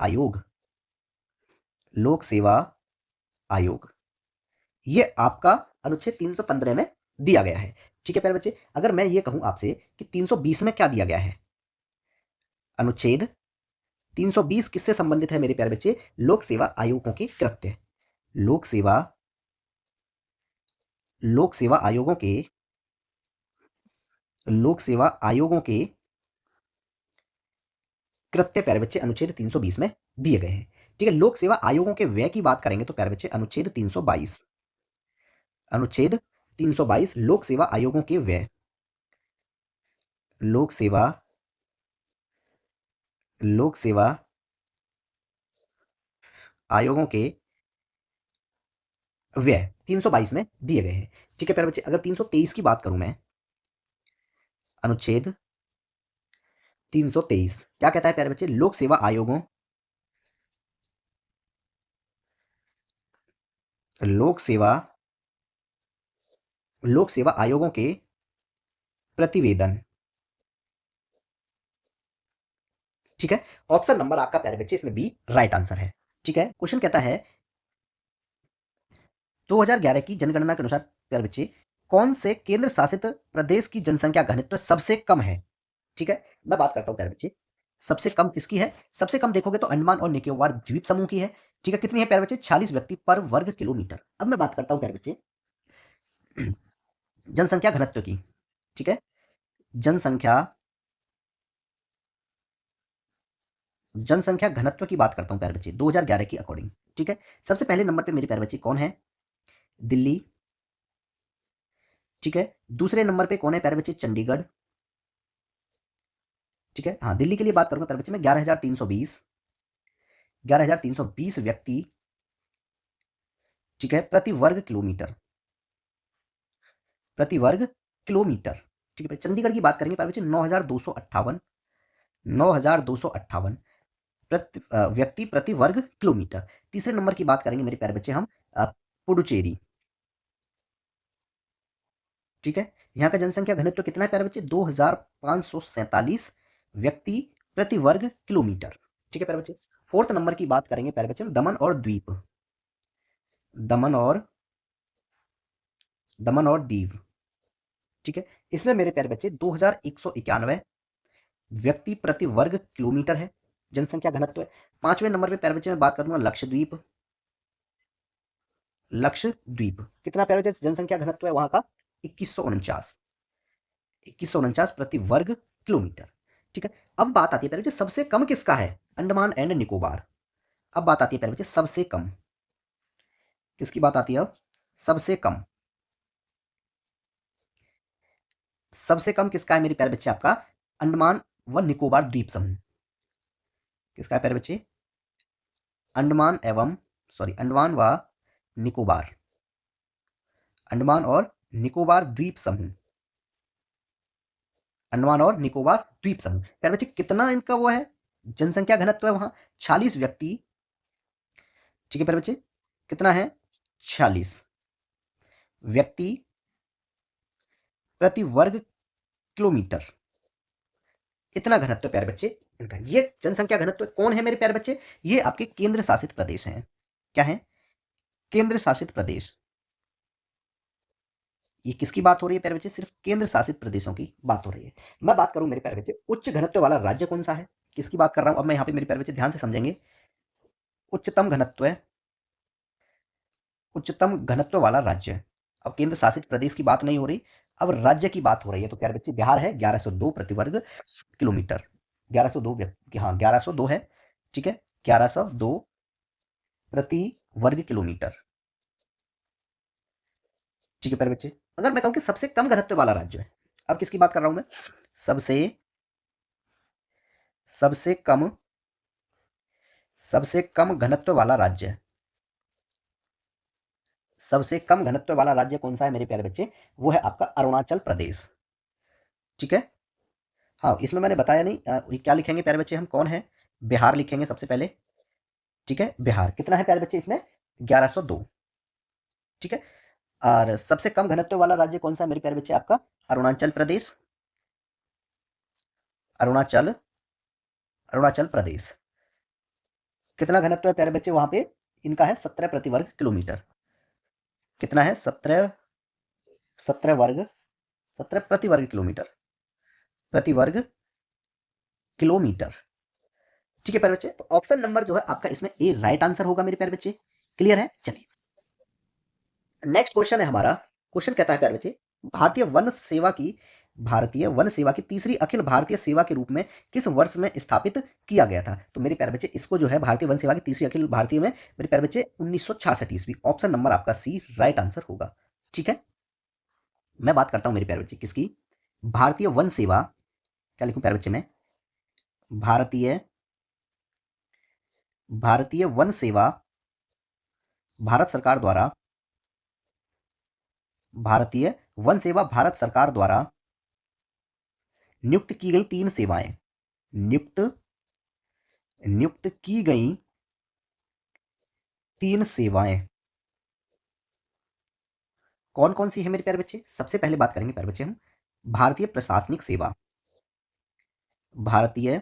आयोग, ये आपका अनुच्छेद 315 में दिया गया है। ठीक है प्यारे बच्चे, अगर मैं ये कहूं आपसे कि 320 में क्या दिया गया है? अनुच्छेद 320 किससे संबंधित है मेरे प्यारे बच्चे? लोक सेवा आयोगों के कृत्य, लोक सेवा लोक सेवा आयोगों के लोक सेवा आयोगों के कृत्य प्यारे बच्चे अनुच्छेद 320 में दिए गए हैं। ठीक है, लोक सेवा आयोगों के व्यय की बात करेंगे तो प्यारे बच्चे अनुच्छेद 322 अनुच्छेद 322 लोक सेवा आयोगों के व्यय। लोक सेवा आयोगों के व्यय 322 में दिए गए हैं। ठीक है प्यारे बच्चे, अगर 323 की बात करूं मैं, अनुच्छेद 323 क्या कहता है प्यारे बच्चे? लोक सेवा आयोगों लोक सेवा आयोगों के प्रतिवेदन। ठीक है, ऑप्शन नंबर आपका प्यारे बच्चे इसमें बी राइट आंसर है। ठीक है, क्वेश्चन कहता है 2011 की जनगणना के अनुसार प्यारे बच्चे कौन से केंद्र शासित प्रदेश की जनसंख्या घनत्व सबसे कम है? ठीक है, मैं बात करता हूं प्यारे बच्चे, सबसे कम किसकी है? सबसे कम देखोगे तो अंडमान और निकोबार द्वीप समूह की है। ठीक है, कितनी है प्यारे बच्चे? 46 व्यक्ति पर वर्ग किलोमीटर। अब मैं बात करता हूं प्यारे बच्चे जनसंख्या घनत्व की। ठीक है, जनसंख्या जनसंख्या घनत्व की बात करता हूं प्यारे बच्चे 2011 की अकॉर्डिंग। ठीक है, सबसे पहले नंबर पे मेरे प्यारे बच्चे कौन है? दिल्ली। ठीक है, दूसरे नंबर पे कौन है प्यारे बच्चे? चंडीगढ़। ठीक है, हाँ दिल्ली के लिए बात करूंगा प्यारे बच्चे में 11,320 व्यक्ति, ठीक है, प्रति वर्ग किलोमीटर। ठीक है, चंडीगढ़ की बात करेंगे प्यारे बच्चे 9,258 व्यक्ति प्रति वर्ग किलोमीटर। तीसरे नंबर की बात करेंगे मेरे प्यारे बच्चे हम पुडुचेरी। ठीक है, यहाँ का जनसंख्या घनत्व कितना है प्यारे बच्चे? 2,547 व्यक्ति प्रति वर्ग किलोमीटर। ठीक है प्यारे बच्चे, फोर्थ नंबर की बात करेंगे प्यारे बच्चे दमन और द्वीप। दमन और दीव। ठीक है, इसमें मेरे प्यारे बच्चे 2,191 व्यक्ति प्रति वर्ग किलोमीटर है जनसंख्या घनत्व है। पांचवें नंबर पे प्यारे बच्चे मैं बात करूंगा लक्षद्वीप। लक्षद्वीप कितना प्यारे बच्चे जनसंख्या घनत्व है वहां का? 2149 प्रति वर्ग किलोमीटर। ठीक है, अब बात आती है प्यारे बच्चे सबसे कम किसका है? अंडमान एंड निकोबार। अब बात आती है प्यारे बच्चे सबसे कम किसकी बात आती है? अब सबसे कम किसका है मेरे प्यारे बच्चे? आपका अंडमान व निकोबार द्वीप समूह। किसका है प्यारे बच्चे? अंडमान व निकोबार, अंडमान और निकोबार द्वीप समूह। अंडमान और निकोबार द्वीप समूह प्यारे बच्चे कितना इनका वो है जनसंख्या घनत्व है वहां? 46 व्यक्ति। ठीक है प्यारे बच्चे, कितना है? 46 व्यक्ति प्रति वर्ग किलोमीटर। इतना घनत्व प्यारे बच्चे इनका। ये जनसंख्या घनत्व कौन है मेरे प्यारे बच्चे? ये आपके केंद्र शासित प्रदेश हैं। क्या है? केंद्र शासित प्रदेश। ये किसकी बात हो रही है प्यारे बच्चे? सिर्फ केंद्र शासित प्रदेशों की बात हो रही है। मैं बात करूं मेरे प्यारे बच्चे उच्च घनत्व वाला राज्य कौन सा है? किसकी बात कर रहा हूं? अब मैं यहाँ पे मेरे प्यारे बच्चे ध्यान से समझेंगे। उच्चतम घनत्व है, उच्चतम घनत्व वाला राज्य। अब केंद्र शासित प्रदेश की बात नहीं हो रही, अब राज्य की बात हो रही है। तो प्यारे बच्चे बिहार है 1102 प्रति वर्ग किलोमीटर। 1102 व्यक्ति, हाँ 1102 है। ठीक है, 1102 प्रति वर्ग किलोमीटर। ठीक है प्यारे बच्चे, अगर मैं कहूं कि सबसे कम घनत्व वाला राज्य है, अब किसकी बात कर रहा हूं मैं? सबसे सबसे कम सबसे कम घनत्व वाला राज्य। सबसे कम घनत्व वाला राज्य कौन सा है मेरे प्यारे बच्चे? वो है आपका अरुणाचल प्रदेश। ठीक है, हाँ इसमें मैंने बताया नहीं क्या लिखेंगे प्यारे बच्चे हम? कौन है? बिहार लिखेंगे सबसे पहले। ठीक है, बिहार कितना है प्यारे बच्चे इसमें? 1102। ठीक है, और सबसे कम घनत्व वाला राज्य कौन सा है मेरे प्यारे बच्चे? आपका अरुणाचल प्रदेश। अरुणाचल अरुणाचल प्रदेश कितना घनत्व है प्यारे बच्चे वहां पे? इनका है 17 प्रति वर्ग किलोमीटर। कितना है? 17 प्रति वर्ग किलोमीटर। ठीक है प्यारे बच्चे, तो ऑप्शन नंबर जो है आपका इसमें ए राइट आंसर होगा मेरे प्यारे बच्चे। क्लियर है? चलिए नेक्स्ट क्वेश्चन है हमारा। क्वेश्चन कहता है प्यारे बच्चे भारतीय वन सेवा की तीसरी अखिल भारतीय सेवा के रूप में किस वर्ष में स्थापित किया गया था? तो मेरे प्यारे बच्चे इसको जो है भारतीय वन सेवा की तीसरी अखिल भारतीय में मेरे प्यारे बच्चे 1966 ईस्वी। ऑप्शन नंबर आपका सी राइट आंसर होगा। ठीक है, मैं बात करता हूं मेरे प्यारे बच्चे किसकी, भारतीय वन सेवा, क्या लिखूं प्यारे बच्चे में, भारतीय भारतीय वन सेवा भारत सरकार द्वारा, भारतीय वन सेवा भारत सरकार द्वारा नियुक्त की गई 3 सेवाएं, नियुक्त नियुक्त की गई 3 सेवाएं कौन कौन सी है मेरे प्यारे बच्चे। सबसे पहले बात करेंगे प्यारे बच्चे हम भारतीय प्रशासनिक सेवा, भारतीय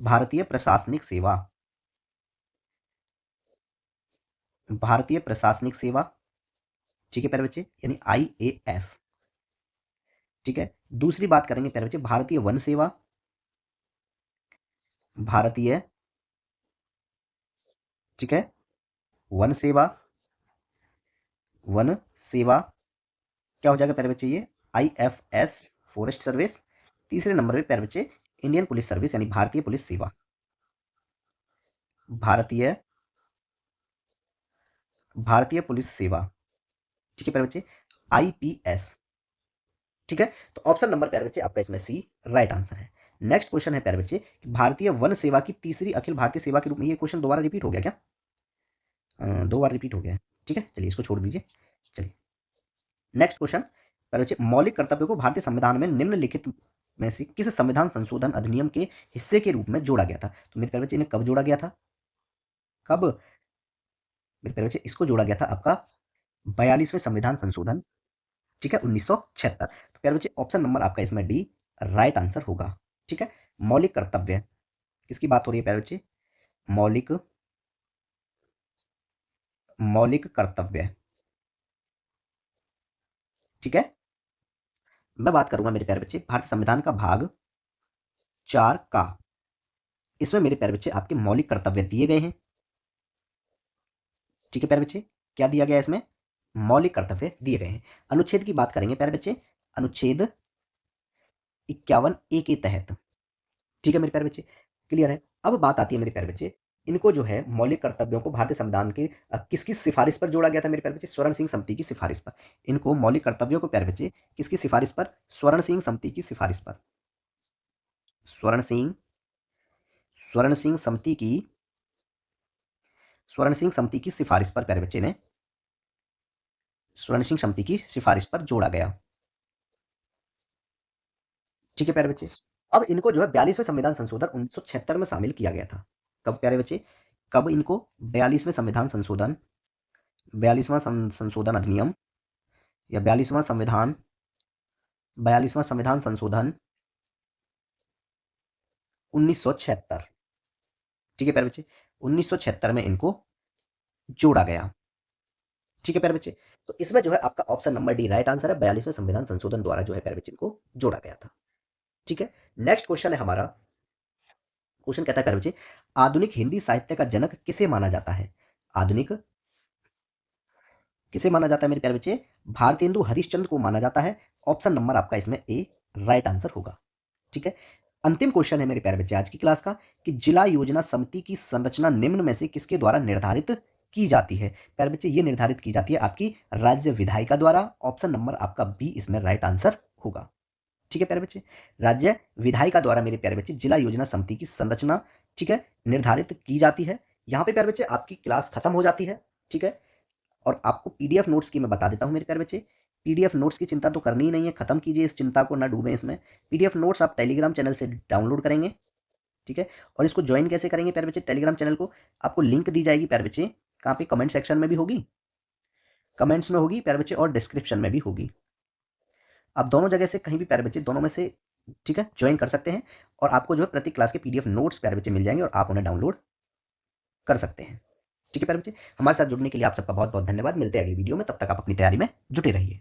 भारतीय प्रशासनिक सेवा, भारतीय प्रशासनिक सेवा, ठीक है प्यारे बच्चे, यानी IAS। ठीक है, दूसरी बात करेंगे प्यारे बच्चे भारतीय वन सेवा, भारतीय, ठीक है, वन सेवा, वन सेवा क्या हो जाएगा प्यारे बच्चे ये IFS फॉरेस्ट सर्विस। तीसरे नंबर पे प्यारे बच्चे इंडियन पुलिस सर्विस यानी भारतीय पुलिस सेवा, भारतीय भारतीय पुलिस सेवा, ठीक है प्यारे बच्चे IPS। ठीक है, तो ऑप्शन नंबर प्यारे बच्चे आपका इसमें सी राइट आंसर है। नेक्स्ट क्वेश्चन है प्यारे बच्चे भारतीय वन सेवा की तीसरी अखिल भारतीय सेवा के रूप में, ये क्वेश्चन दोबारा रिपीट हो गया क्या, 2 बार रिपीट हो गया है। ठीक है, चलिए इसको छोड़ दीजिए। चलिए नेक्स्ट क्वेश्चन प्यारे बच्चे मौलिक कर्तव्यों को भारतीय संविधान में निम्नलिखित में से किस संविधान संशोधन अधिनियम के हिस्से के रूप में जोड़ा गया था। तो मेरे प्यारे बच्चे इन्हें कब जोड़ा गया था, कब मेरे प्यारे बच्चे इसको जोड़ा गया था आपका 42वें संविधान संशोधन, ठीक है, 1976। तो प्यारे बच्चे ऑप्शन नंबर आपका इसमें डी राइट आंसर होगा। ठीक है, मौलिक कर्तव्य किसकी बात हो रही है प्यारे बच्चे, मौलिक मौलिक कर्तव्य। ठीक है, मैं बात करूंगा मेरे प्यारे बच्चे भारतीय संविधान का भाग 4 का, इसमें मेरे प्यारे बच्चे आपके मौलिक कर्तव्य दिए गए हैं। ठीक है प्यारे बच्चे, क्या दिया गया है इसमें, मौलिक कर्तव्य दिए गए हैं। अनुच्छेद की बात करेंगे प्यारे बच्चे, अनुच्छेद 51A के तहत, ठीक है मेरे प्यारे बच्चे, क्लियर है। अब बात आती है मेरे प्यारे बच्चे इनको जो है मौलिक कर्तव्यों को भारतीय संविधान के किसकी सिफारिश पर जोड़ा गया था मेरे प्यारे बच्चे, स्वर्ण सिंह समिति की सिफारिश पर। इनको मौलिक कर्तव्यों को प्यारे बच्चे किसकी सिफारिश पर, स्वर्ण सिंह समिति की सिफारिश पर, स्वर्ण सिंह स्वर्ण सिंह समिति की स्वर्ण सिंह समिति की सिफारिश पर प्यारे बच्चे ने स्वर्ण सिंह समिति की सिफारिश पर जोड़ा गया। ठीक है प्यारे बच्चे, अब इनको जो है 42वें संविधान संशोधन 1976 में शामिल किया गया था। कब प्यारे बच्चे, कब इनको 42वें संविधान संशोधन, 42वां संशोधन अधिनियम या 42वां संविधान संशोधन 1976, ठीक है प्यारे बच्चे, 1976 में इनको जोड़ा गया। ठीक है प्यारे बच्चे, तो इसमें जो है आपका option number D right answer है, 42वें संविधान संशोधन द्वारा जो है प्यारे बच्चे इनको जोड़ा गया था। ठीक है, नेक्स्ट क्वेश्चन है हमारा, क्वेश्चन कहता है प्यारे बच्चे आधुनिक हिंदी साहित्य का जनक किसे माना जाता है, आधुनिक किसे माना जाता है मेरे प्यारे बच्चे, भारतेंदु हरिश्चंद्र को माना जाता है। ऑप्शन नंबर आपका इसमें ए राइट आंसर होगा। ठीक है, अंतिम क्वेश्चन है मेरे प्यारे बच्चे आज की क्लास का कि जिला योजना समिति की संरचना निम्न में से किसके द्वारा निर्धारित की जाती है। प्यारे बच्चे ये निर्धारित की जाती है आपकी राज्य विधायिका द्वारा। ऑप्शन नंबर आपका बी इसमें राइट आंसर होगा। ठीक है प्यारे बच्चे, राज्य विधायिका द्वारा मेरे प्यारे बच्चे जिला योजना समिति की संरचना, ठीक है, निर्धारित की जाती है। यहाँ पे प्यारे बच्चे आपकी क्लास खत्म हो जाती है। ठीक है, और आपको पीडीएफ नोट्स की मैं बता देता हूँ मेरे प्यारे बच्चे, पीडीएफ नोट्स की चिंता तो करनी ही नहीं है, खत्म कीजिए इस चिंता को, ना डूबे इसमें। पीडीएफ नोट्स आप टेलीग्राम चैनल से डाउनलोड करेंगे। ठीक है, और इसको ज्वाइन कैसे करेंगे प्यारे बच्चे, टेलीग्राम चैनल को आपको लिंक दी जाएगी प्यारे बच्चे, कहाँ पे, कमेंट सेक्शन में भी होगी, कमेंट्स में होगी प्यारे बच्चे, और डिस्क्रिप्शन में भी होगी। आप दोनों जगह से कहीं भी प्यारे बच्चे, दोनों में से, ठीक है, ज्वाइन कर सकते हैं और आपको जो है प्रति क्लास के पीडीएफ नोट्स प्यारे बच्चे मिल जाएंगे और आप उन्हें डाउनलोड कर सकते हैं। ठीक है प्यारे बच्चे, हमारे साथ जुड़ने के लिए आप सबका बहुत बहुत धन्यवाद। मिलते हैं अगली वीडियो में, तब तक आप अपनी तैयारी में जुटे रहिए।